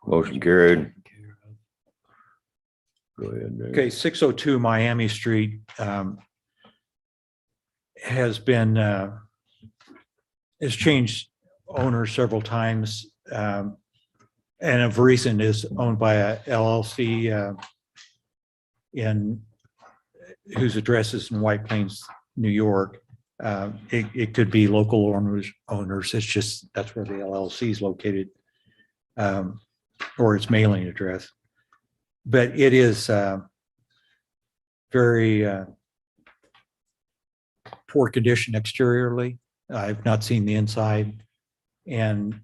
Motion carried. Go ahead, Dave. Okay, 602 Miami Street has changed owners several times. And of recent is owned by a LLC in whose address is in White Plains, New York. It could be local owners. It's just, that's where the LLC is located, or its mailing address. But it is very poor condition exteriorly. I've not seen the inside, and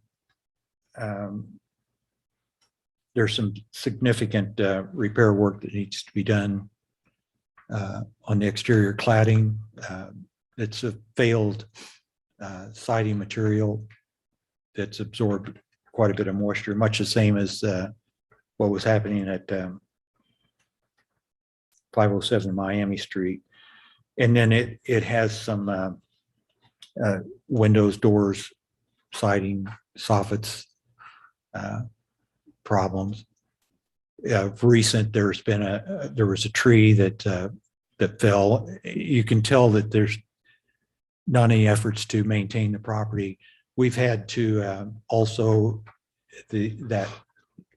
there's some significant repair work that needs to be done on the exterior cladding. It's a failed siding material that's absorbed quite a bit of moisture, much the same as what was happening at 507 Miami Street. And then it has some windows, doors, siding, soffits problems. Of recent, there was a tree that fell. You can tell that there's not any efforts to maintain the property. We've had to also, that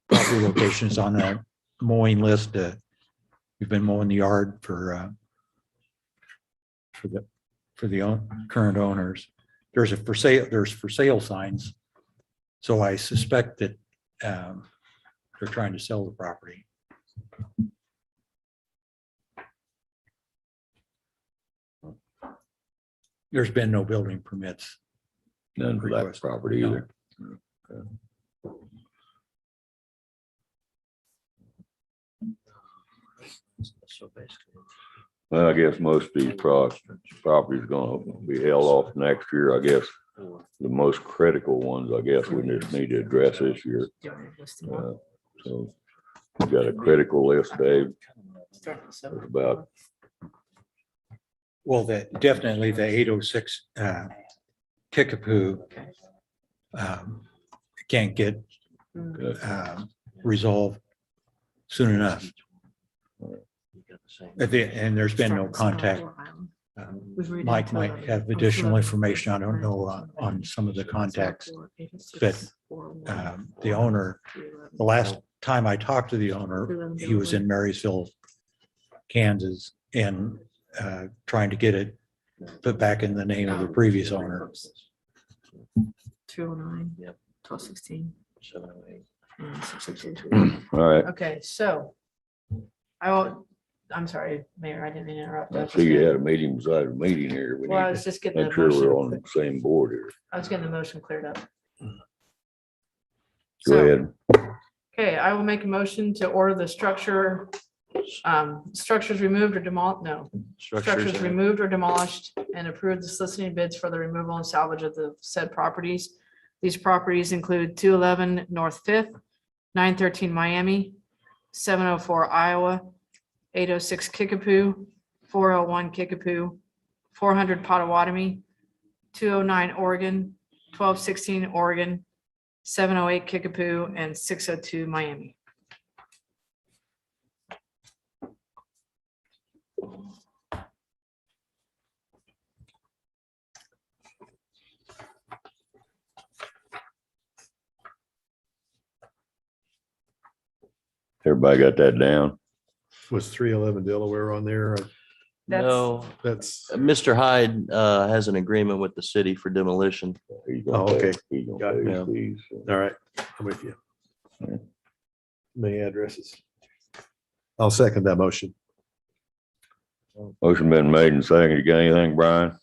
property location is on the mowing list. We've been mowing the yard for the current owners. There's for sale signs. So I suspect that they're trying to sell the property. There's been no building permits. None for that Request. property No. either. So basically. Well, I guess most of these properties gonna be held off next year. I guess the most critical ones, I guess we just need to address this year. So we got a critical list, Dave. There's about, Well, definitely the 806 Kickapoo can't get resolved soon enough. And there's been no contact. Mike might have additional information. I don't know on some of the contacts that the owner, the last time I talked to the owner, he was in Marysville, Kansas, and trying to get it put back in the name of the previous owner. 209, yep, 1216. 708. and 662. all right. Okay, so I'm sorry, Mayor, I didn't mean to interrupt. I see you had a meeting beside a meeting here. We Well, I need was to just getting the make sure we're on motion, the same board here. I was getting the motion cleared up. Go So, ahead. okay, I will make a motion to order the structures removed or structures removed or demolished, and approve the soliciting bids for the removal and salvage of the said properties. These properties include 211 North Fifth, 913 Miami, 704 Iowa, 806 Kickapoo, 401 Kickapoo, 400 Pottawatomie, 209 Oregon, 1216 Oregon, 708 Kickapoo, and 602 Miami. Everybody got that down? Was 311 Delaware on there? No, That's, Mr. Hyde has an agreement with the city for demolition. He's gonna Oh, pay- okay. He's gonna Got pay it. his fees, so. all right, I'm with you. Yeah. Many addresses. I'll second that motion. Motion been made and seconded. You got anything, Brian?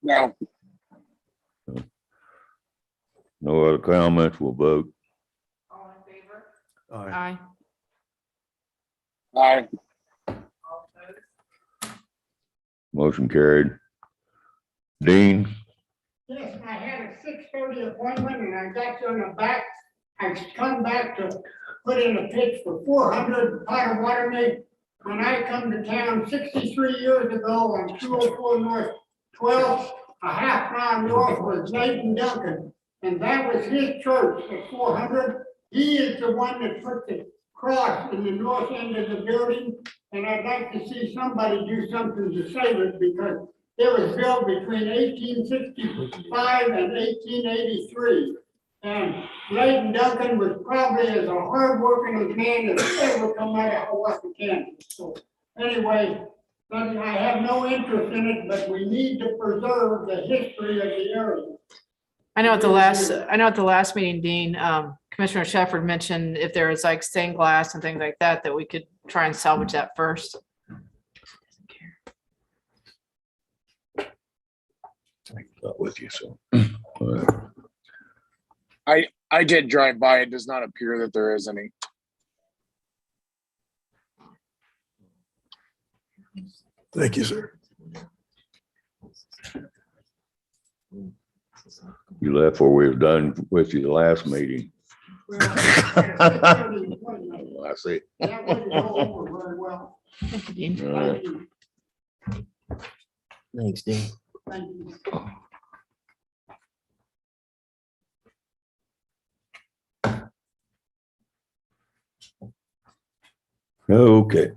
No, No other comments? We'll vote. All in favor? All right. Aye. I, All opposed? Motion carried. Dean? Yes, I had a 6:30 appointment and I got you on the back. I come back to put in a pitch for 400 Pottawatomie. When I come to town 63 years ago on 204 North 12th, a half mile north was Nathan Duncan. And that was his church at 400. He is the one that put the cross in the north end of the building. And I'd like to see somebody do something to save it because it was built between 1865 and 1883. And Leighton Duncan was probably as a hardworking as man as ever come out of Hiawatha, Kansas. So anyway, but I have no interest in it, but we need to preserve the history of the area. I know at the last meeting, Dean, Commissioner Shaffer mentioned if there was like stained glass and things like that, that we could try and salvage that first. Not with you, so. All right. I did drive by. It does not appear that there is any. Thank you, sir. You left before we were done with you the last meeting. I see. That wouldn't go over very well. Thank you, Dean. All right. Thank you. Thanks, Dean. Thank you. Okay.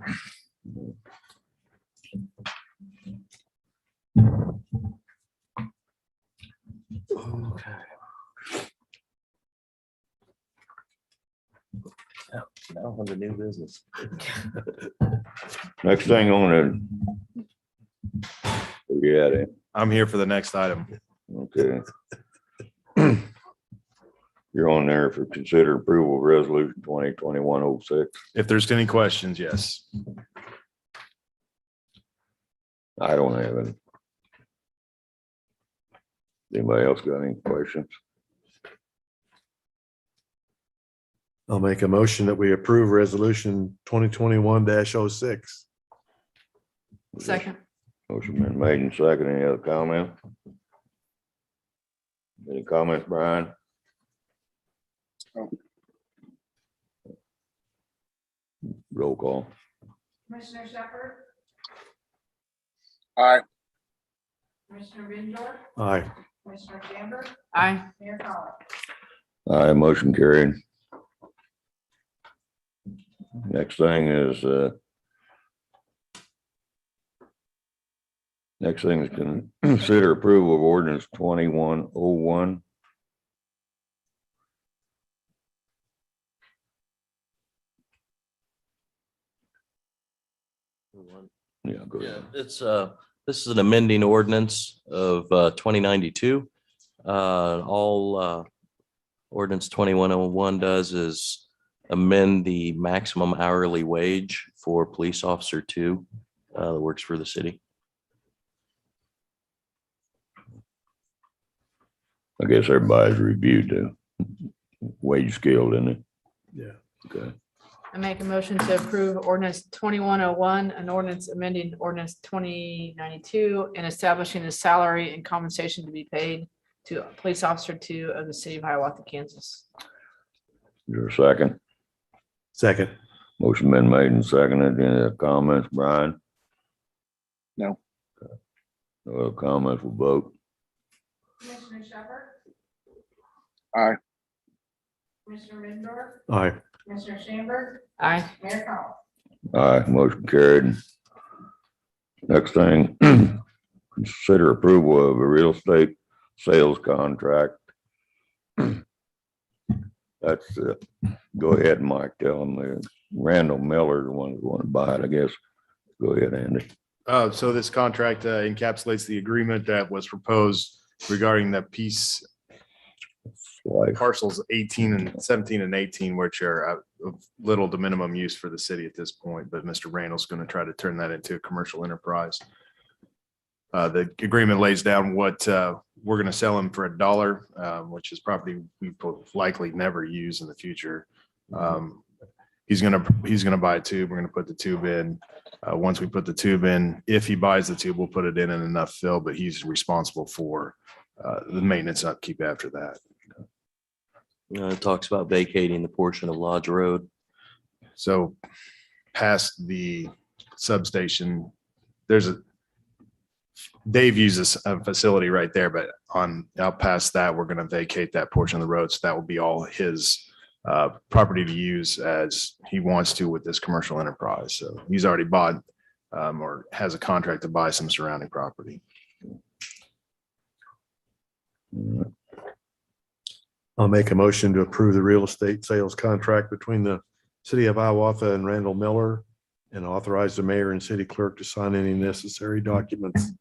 Now on the new business. Next thing on the. Yeah, I'm here for the next item. okay. You're on there for consider approval of resolution 2021-06. If there's any questions, yes. I don't have any. Anybody else got any questions? I'll make a motion that we approve resolution 2021-06. Second. Motion been made and second. Any other comment? Any comments, Brian? No. Roll call. Commissioner Shaffer, Aye. Commissioner Bindor, Aye. Commissioner Shamber, Aye. Mayor Collins. Aye, motion carried. Next thing is, consider approval of ordinance 2101. Yeah, go Yeah, ahead. it's this is an amending ordinance of 2092. All ordinance 2101 does is amend the maximum hourly wage for police officer 2 that works for the city. I guess everybody's reviewed the wage scale, didn't it? Yeah. Okay. I make a motion to approve ordinance 2101, an ordinance amending ordinance 2092 and establishing the salary and compensation to be paid to police officer 2 of the city of Hiawatha, Kansas. Is there a second? Second. Motion been made and seconded. Any other comments, Brian? No. Okay. No other comments, we'll vote. Commissioner Shaffer, Aye. Commissioner Bindor, Aye. Commissioner Shamber, Aye. Mayor Collins. Aye, motion carried. Next thing, consider approval of a real estate sales contract. That's, go ahead, Mike, tell them Randall Miller, the one who want to buy it, I guess. Go ahead, Andy. So this contract encapsulates the agreement that was proposed regarding the piece Like, parcels 18 and 17 and 18, which are of little to minimum use for the city at this point, but Mr. Randall's going to try to turn that into a commercial enterprise. The agreement lays down what we're going to sell him for $1, which is property we will likely never use in the future. He's going to buy a tube. We're going to put the tube in. Once we put the tube in, if he buys the tube, we'll put it in enough fill, but he's responsible for the maintenance and upkeep after that. It talks about vacating the portion of Lodge Road. So past the substation, Dave uses a facility right there, but out past that, we're going to vacate that portion of the road. So that will be all his property to use as he wants to with this commercial enterprise. So he's already bought or has a contract to buy some surrounding property. I'll make a motion to approve the real estate sales contract between the city of Hiawatha and Randall Miller and authorize the mayor and city clerk to sign any necessary documents.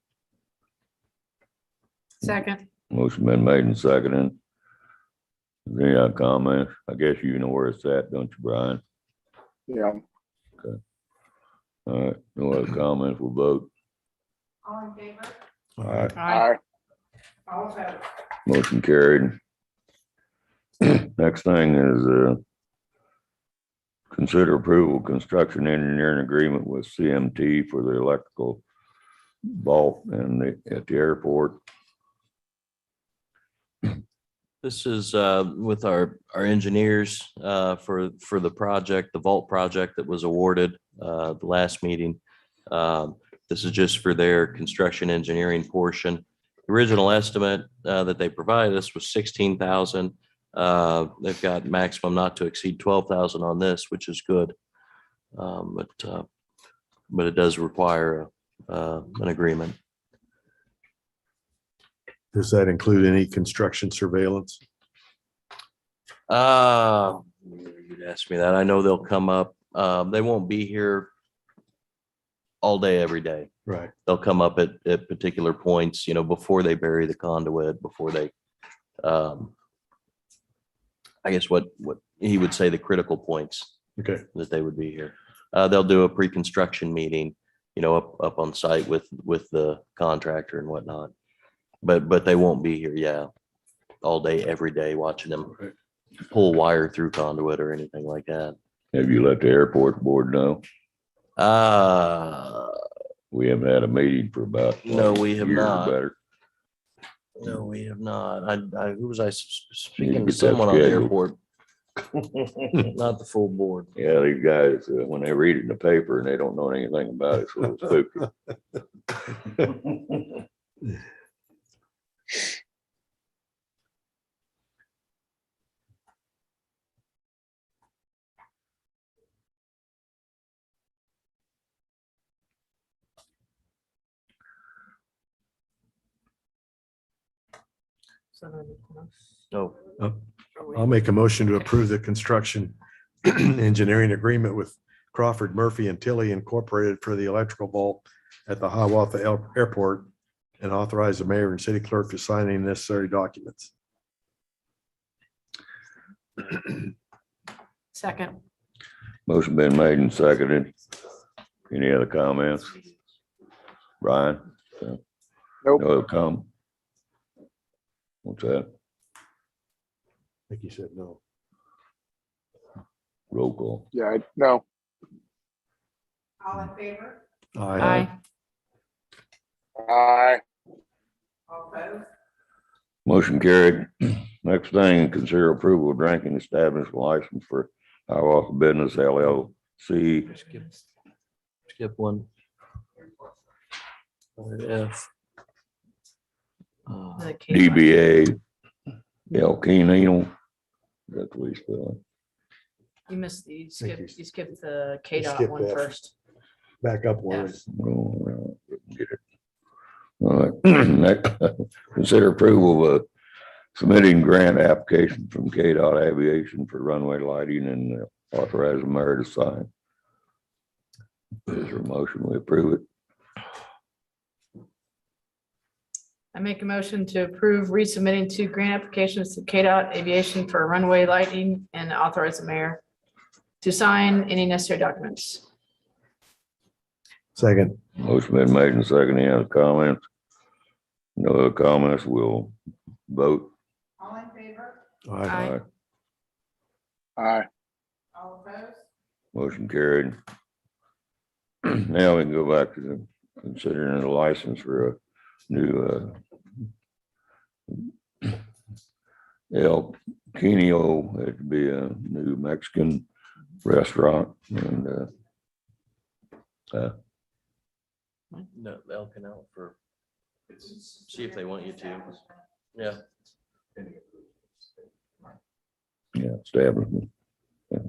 Second. Motion been made and seconded. Is there any other comments? I guess you know where it's at, don't you, Brian? Yeah. All right, no other comments, we'll vote. All in favor? All right. Aye. All opposed? Motion carried. Next thing is, consider approval construction engineering agreement with CMT for the electrical vault and at the airport. This is with our engineers for the project, the vault project that was awarded the last meeting. This is just for their construction engineering portion. The original estimate that they provided us was 16,000. They've got maximum not to exceed 12,000 on this, which is good. But it does require an agreement. Does that include any construction surveillance? You'd ask me that. I know they'll come up. They won't be here all day, every day. Right. They'll come up at particular points, before they bury the conduit, before they, I guess what he would say the critical points Okay. that they would be here. They'll do a pre-construction meeting, up on site with the contractor and whatnot. But they won't be here, yeah, all day, every day, watching them Right. pull wire through conduit or anything like that. Have you let the airport board know? We haven't had a meeting for about. No, we have a year or not. Better. No, we have not. Who was I Need speaking to to? get that Someone on the scheduled. airport. Not the full board. Yeah, these guys, when they read it in the paper and they don't know anything about it, so it's spooky. Oh, I'll make a motion to approve the construction engineering agreement with Crawford Murphy and Tilly Incorporated for the electrical vault at the Hiawatha Airport and authorize the mayor and city clerk to sign any necessary documents. Second. Motion been made and seconded. Any other comments? Brian? Nope. No other comment? What's that? I think you said no. Roll call. Yeah, no. All in favor? Aye. Aye. All opposed? Motion carried. Next thing, consider approval of drinking establishment license for Hiawatha Business LLC. skip one. F. The case. DBA El Camino. That's what he's spelling. You missed the, you Thank skipped, you skipped the K dot Skip one that. first. Back up one. Oh, well, didn't get it. All right. Next, consider approval of submitting grant application from KDOT Aviation for runway lighting and authorize the mayor to sign. Is there a motion? We approve it. I make a motion to approve resubmitting two grant applications to KDOT Aviation for runway lighting and authorize the mayor to sign any necessary documents. Second. Motion been made and seconded. Any other comments? No other comments, we'll vote. All in favor? Aye. Aye. All opposed? Motion carried. Now we can go back to considering a license for a new El Quino. It'd be a new Mexican restaurant and No, they'll canal for, see if they want you to. Yeah. yeah, establishment. Yeah.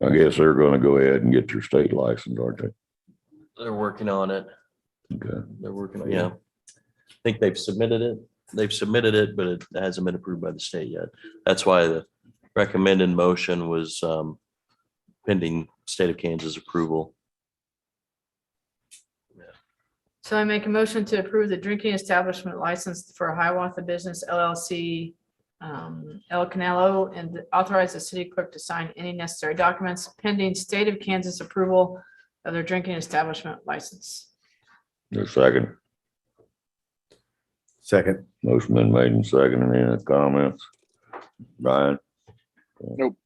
I guess they're gonna go ahead and get their state license, aren't they? They're working on it. Okay. They're working on, yeah. I think they've submitted it. They've submitted it, but it hasn't been approved by the state yet. That's why the recommended motion was pending state of Kansas approval. So I make a motion to approve the drinking establishment license for Hiawatha Business LLC, El Canelo, and authorize the city clerk to sign any necessary documents pending state of Kansas approval of their drinking establishment license. Your second. Second. Motion been made and seconded. Any comments? Brian? Nope.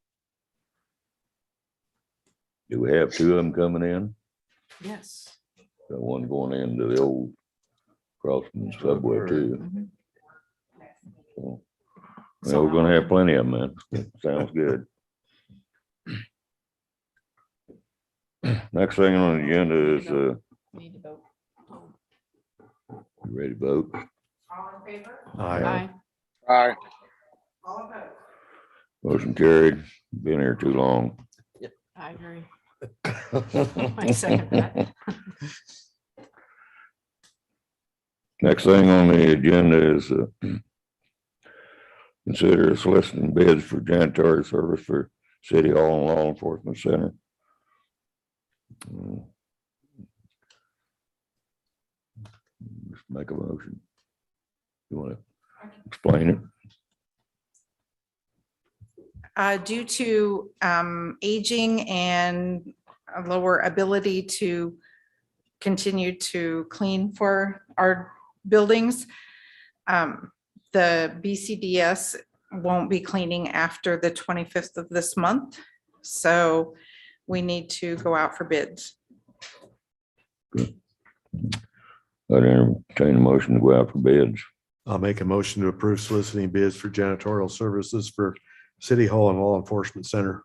Do we have two of them coming in? Yes. Got one going into the old Crossman subway too. So, well, we're gonna have plenty of them, man. Sounds good. Next thing on the agenda is, Need to vote. you ready to vote? All in favor? Aye. Aye. All opposed? Motion carried. Been here too long. I agree. I second that. Next thing on the agenda is consider soliciting bids for janitorial service for City Hall and Law Enforcement Center. Just make a motion. You want to explain it? Due to aging and a lower ability to continue to clean for our buildings, the BCDS won't be cleaning after the 25th of this month. So we need to go out for bids. I'd entertain a motion to go out for bids. I'll make a motion to approve soliciting bids for janitorial services for City Hall and Law Enforcement Center.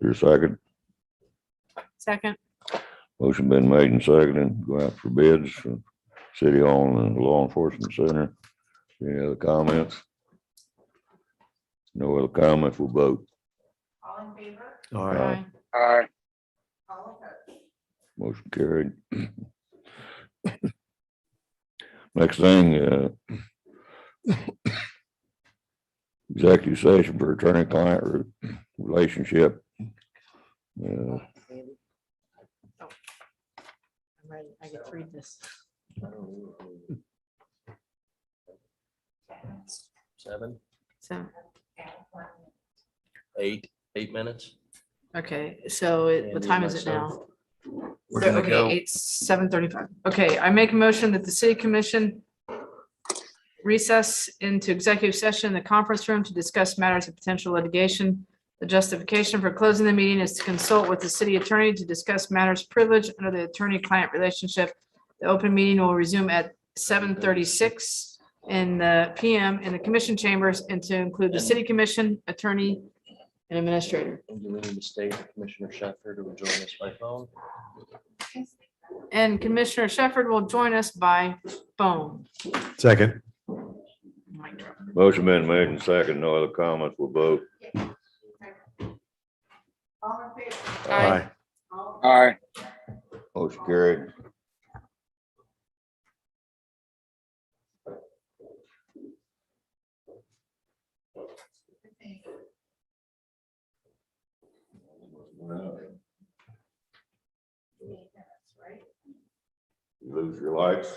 Your second. Second. Motion been made and seconded. Go out for bids for City Hall and Law Enforcement Center. Any other comments? No other comments, we'll vote. All in favor? All right. Aye. All opposed? Motion carried. Next thing, executive session for attorney-client relationship. I'm ready. I get to read this. 7, So, 8 minutes. okay, so what time is it now? We're gonna go. Okay, it's 7:35. Okay, I make a motion that the city commission recess into executive session in the conference room to discuss matters of potential litigation. The justification for closing the meeting is to consult with the city attorney to discuss matters privileged under the attorney-client relationship. The open meeting will resume at 7:36 in the PM in the commission chambers and to include the city commission, attorney, and administrator. Do we need to state Commissioner Shaffer to join us by phone? And Commissioner Shefford will join us by phone. Second. Mic drop. Motion been made and seconded. No other comments, we'll vote. All in favor? Aye. Aye. Motion carried. You lose your lights.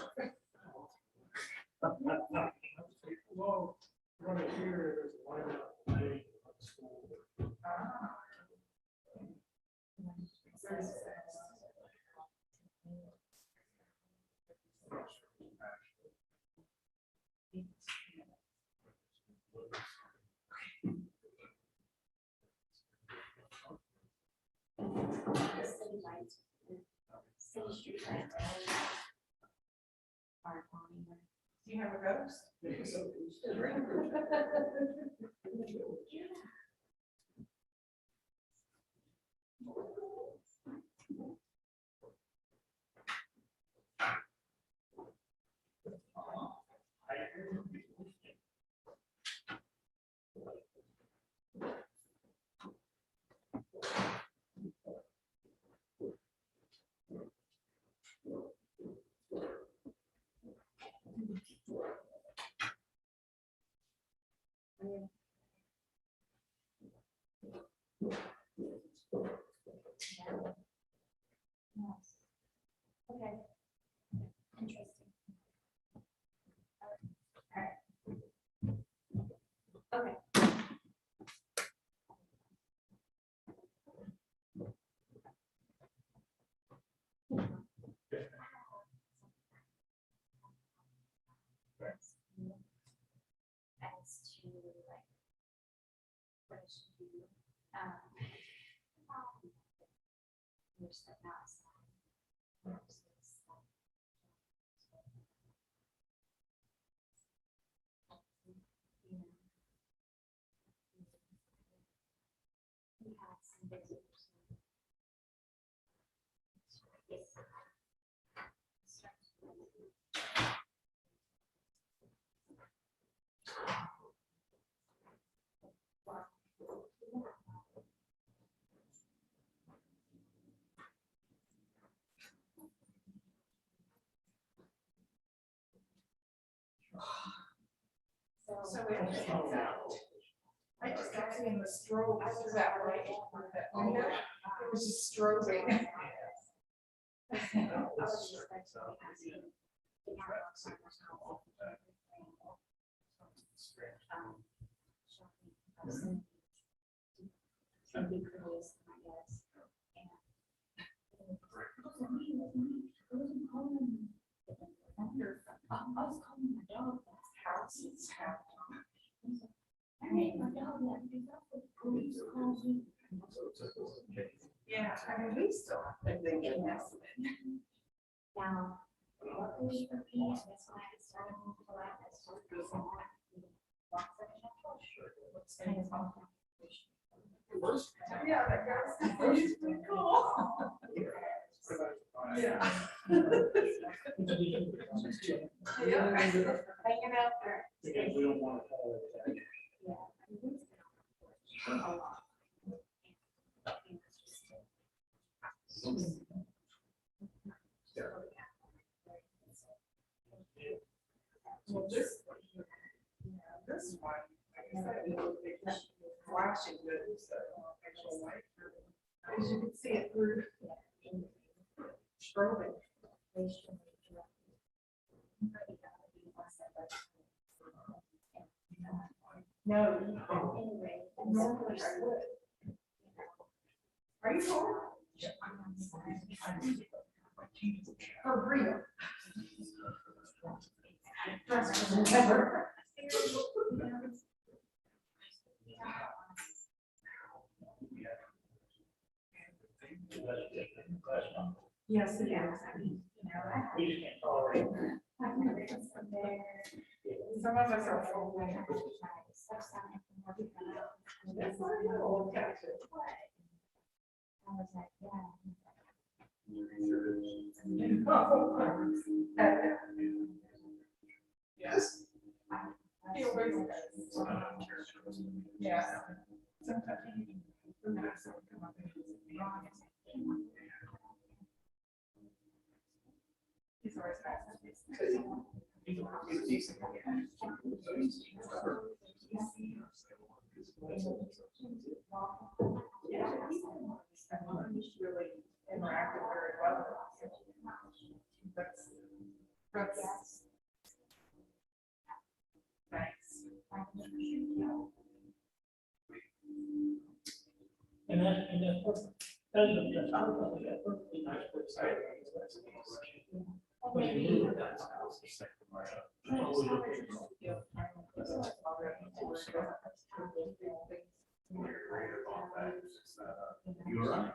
Do you have a ghost? Okay. Interesting. Okay. As to like, what it should do, there's the outside. We had some visitors. So I just got seeing the strobe. Is that right? It was just strobing. I was calling my dog that house is Yeah, I mean, we still have to think it has been. Now, luckily for me, that's why I started to laugh. I started to go on. It's kind of fun. Yeah, that guy's pretty cool. Yeah. Yeah. Hanging out there. Because we don't want to call it that. Well, this one, like I said, it's flashing good, so actual light. As you can see it through strobing. No, anyway. Are you sure? For real? Yes, it is. We just can't tolerate it. Some of us are full. That's not a little catch it. I was like, yeah. Yes. He always does. Yeah. Sometimes he's always fast. Yeah. He's really interactive very well. That's thanks. And that's perfect. That's probably a perfectly nice place. When you move it, that's always okay. You're right.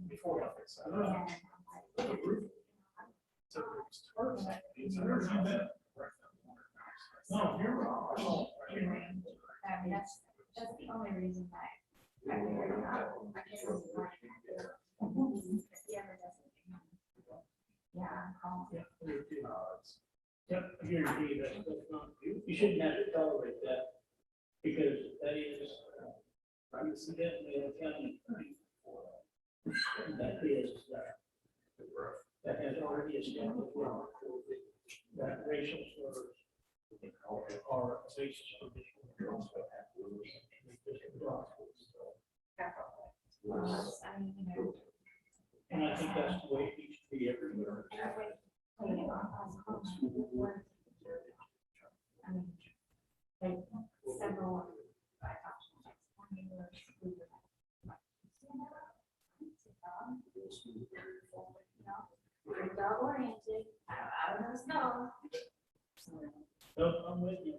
Before I fix that up. No, you're wrong. That's the only reason why. Yep, you're indeed, that's not, you shouldn't have to tolerate that, because that is, definitely a county. That is, that has already established that racial slurs are a basis for being. And I think that's the way it needs to be everywhere. Nope, I'm with you.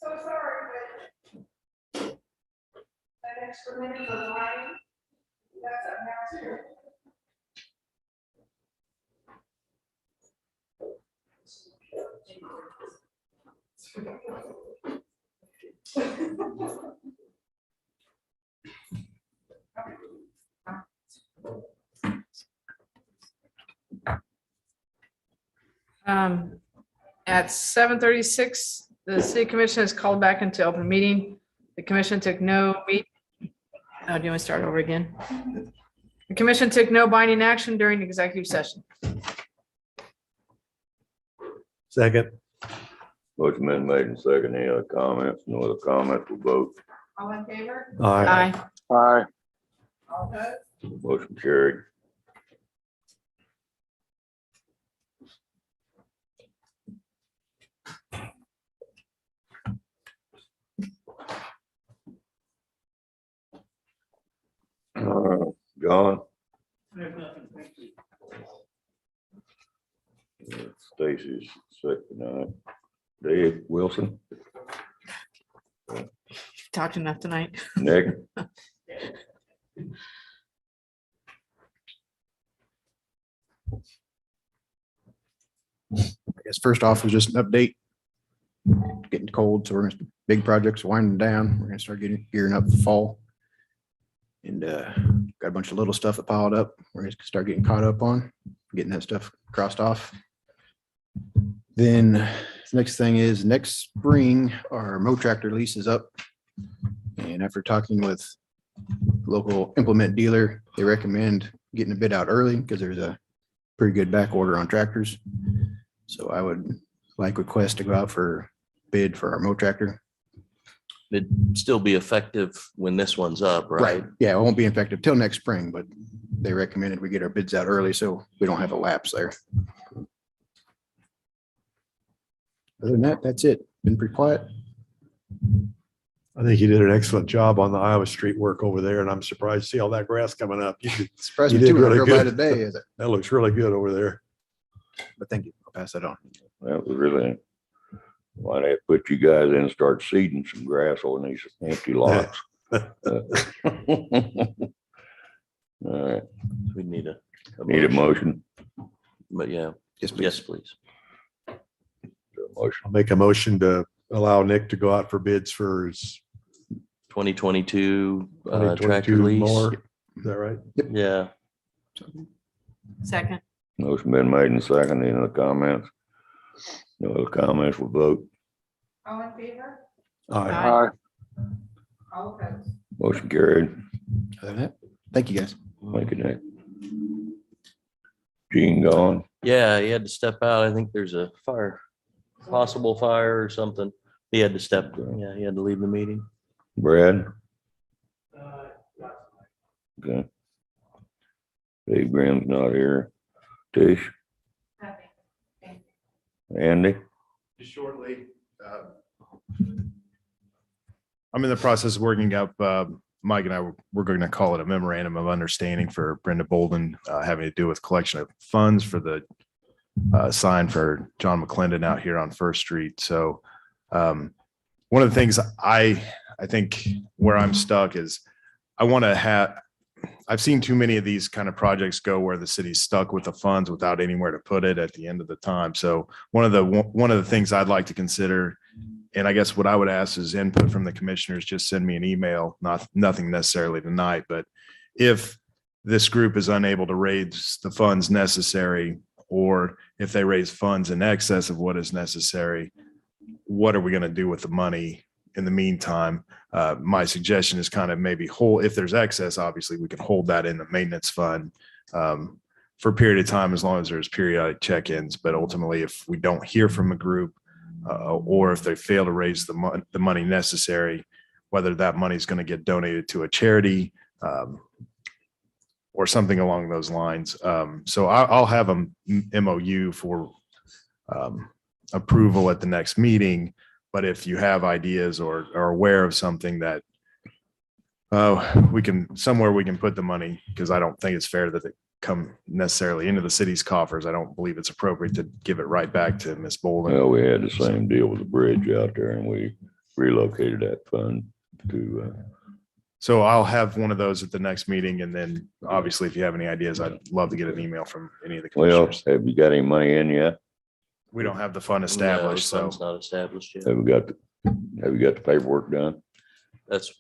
So sorry, but that extra minute of writing, that's up now too. At 7:36, the city commission is called back into open meeting. The commission took no do you want to start over again? The commission took no binding action during executive session. Second. Motion been made and second. Any other comments? No other comments, we'll vote. All in favor? Aye. Aye. All opposed? Motion carried. John? There's nothing. Thank you. Stacy's sick tonight. Dave Wilson, Talked enough tonight. Nick? I guess first off was just an update. Getting cold, so we're gonna, big projects winding down. We're gonna start gearing up for fall. And got a bunch of little stuff that piled up. We're gonna start getting caught up on, getting that stuff crossed off. Then the next thing is next spring, our mow tractor lease is up. And after talking with local implement dealer, they recommend getting a bid out early because there's a pretty good back order on tractors. So I would like request to go out for bid for our mow tractor. It'd still be effective when this one's up, right? Yeah, it won't be effective till next spring, but they recommended we get our bids out early so we don't have a lapse there. Other than that, that's it. Been pretty quiet. I think you did an excellent job on the Iowa Street work over there, and I'm surprised to see all that grass coming up. Surprised You me did too when I really drove by good. today. Is it? That looks really good over there. But thank you. I'll pass that on. That was really, why they put you guys in and start seeding some grass on these empty lots. All right, We need need a motion. But yeah, Yes, please. yes, please. Motion. I'll make a motion to allow Nick to go out for bids for his 2022 tractor 2022 lease. mower. Is that right? Yeah, Second. Motion been made and second. Any other comments? No other comments, we'll vote. All in favor? Aye. Aye. All opposed? Motion carried. Other than that, thank you guys. Thank you, Nick. Gene gone. Yeah, he had to step out. I think there's a fire, possible fire or something. He had to step, yeah, he had to leave the meeting. Brad? Okay. Dave Graham's not here. Tish? Andy? Just shortly. I'm in the process of working up, Mike and I, we're going to call it a memorandum of understanding for Brenda Bolden, having to do with collection of funds for the sign for John McClendon out here on First Street. So one of the things I think where I'm stuck is I want to have, I've seen too many of these kind of projects go where the city's stuck with the funds without anywhere to put it at the end of the time. So one of the things I'd like to consider, and I guess what I would ask is input from the commissioners, just send me an email, nothing necessarily tonight, but if this group is unable to raise the funds necessary, or if they raise funds in excess of what is necessary, what are we going to do with the money in the meantime? My suggestion is kind of maybe hold, if there's excess, obviously we can hold that in the maintenance fund for a period of time, as long as there's periodic check-ins. But ultimately, if we don't hear from a group or if they fail to raise the money necessary, whether that money is going to get donated to a charity or something along those lines. So I'll have a MOU for approval at the next meeting. But if you have ideas or are aware of something that we can put the money, because I don't think it's fair that it come necessarily into the city's coffers. I don't believe it's appropriate to give it right back to Miss Bolden. Well, we had the same deal with the bridge out there, and we relocated that fund to. So I'll have one of those at the next meeting. And then obviously, if you have any ideas, I'd love to get an email from any of the Well, commissioners. have you got any money in yet? We don't have the fund established, No, the so. fund's not established yet. Have you got the paperwork done? That's,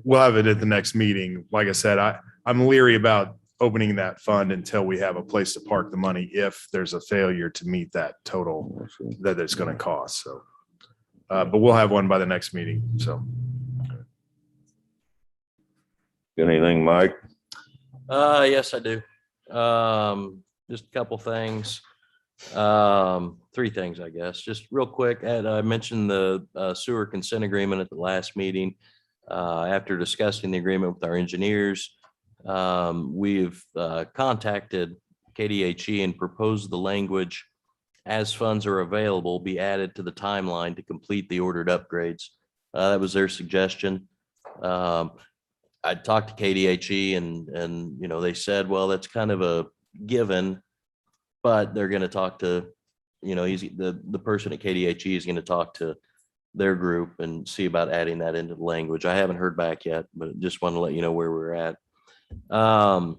We'll have it at the next meeting. Like I said, I'm leery about opening that fund until we have a place to park the money if there's a failure to meet that total that it's going to cost. So, but we'll have one by the next meeting. So. Got anything, Mike? yes, I do. Just a couple things. Three things, I guess. Just real quick, I mentioned the sewer consent agreement at the last meeting. After discussing the agreement with our engineers, we've contacted KDHE and proposed the language as funds are available be added to the timeline to complete the ordered upgrades. That was their suggestion. I talked to KDHE and you know, they said, well, that's kind of a given, but they're going to talk to, you know, the person at KDHE is going to talk to their group and see about adding that into the language. I haven't heard back yet, but just want to let you know where we're at. I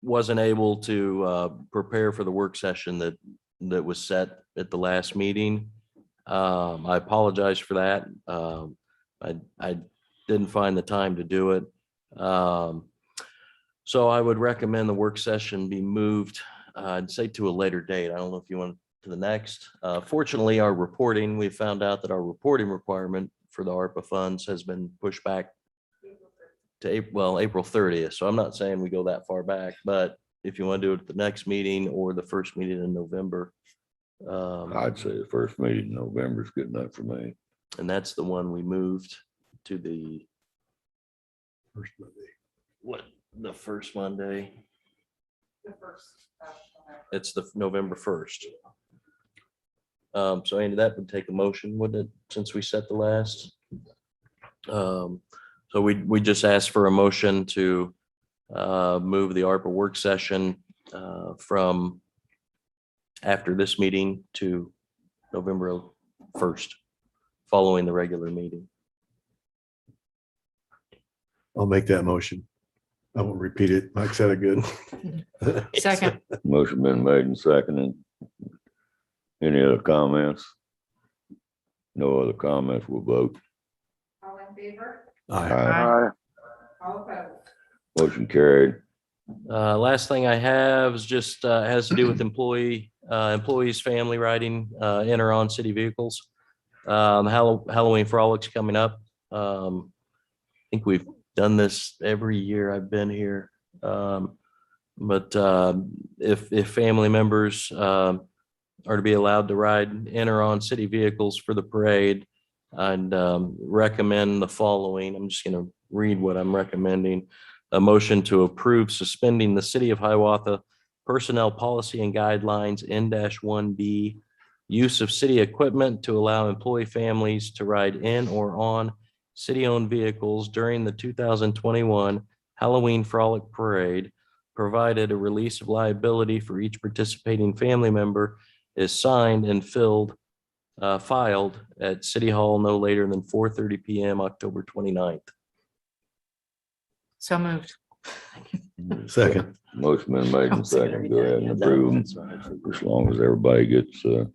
wasn't able to prepare for the work session that was set at the last meeting. I apologize for that. I didn't find the time to do it. So I would recommend the work session be moved, I'd say to a later date. I don't know if you want to the next. Fortunately, our reporting, we found out that our reporting requirement for the ARPA funds has been pushed back to April 30th. So I'm not saying we go that far back, but if you want to do it at the next meeting or the first meeting in November. I'd say the first meeting in November is good enough for me. And that's the one we moved to the First Monday. the first Monday. It's the November 1st. So Andy, that would take a motion, wouldn't it, since we set the last? So we just asked for a motion to move the ARPA work session from after this meeting to November 1st, following the regular meeting. I'll make that motion. I won't repeat it. Mike said it good. Second. Motion been made and seconded. Any other comments? No other comments, we'll vote. All in favor? Aye. All opposed? Motion carried. Last thing I have is just has to do with employees, family riding in or on city vehicles. Halloween frolics coming up. I think we've done this every year I've been here. But if family members are to be allowed to ride in or on city vehicles for the parade, I'd recommend the following. I'm just going to read what I'm recommending. A motion to approve suspending the City of Hiawatha Personnel Policy and Guidelines N-1B, use of city equipment to allow employee families to ride in or on city-owned vehicles during the 2021 Halloween Frolic Parade, provided a release of liability for each participating family member is signed and filed at City Hall no later than 4:30 PM, October 29th. So moved. Second. Motion been made and second. Go ahead and approve them, as long as everybody gets their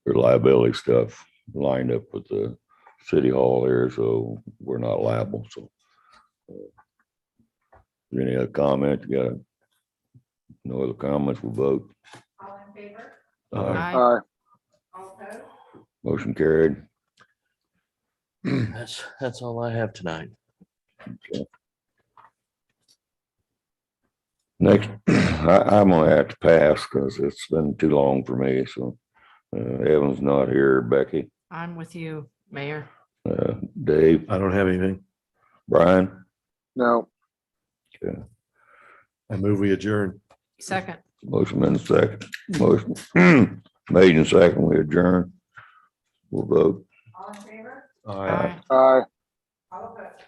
liability stuff lined up with the city hall there, so we're not liable, so. Any other comments? You got no other comments? We'll vote. All in favor? Aye. Motion carried. That's all I have tonight. Next, I'm gonna have to pass because it's been too long for me, so Evan's not here. Becky, I'm with you, Mayor. Dave, I don't have anything. Brian, No. I move we adjourn. Second. motion been second. Motion made and second. We adjourn. We'll vote. All in favor? Aye. Aye. All opposed?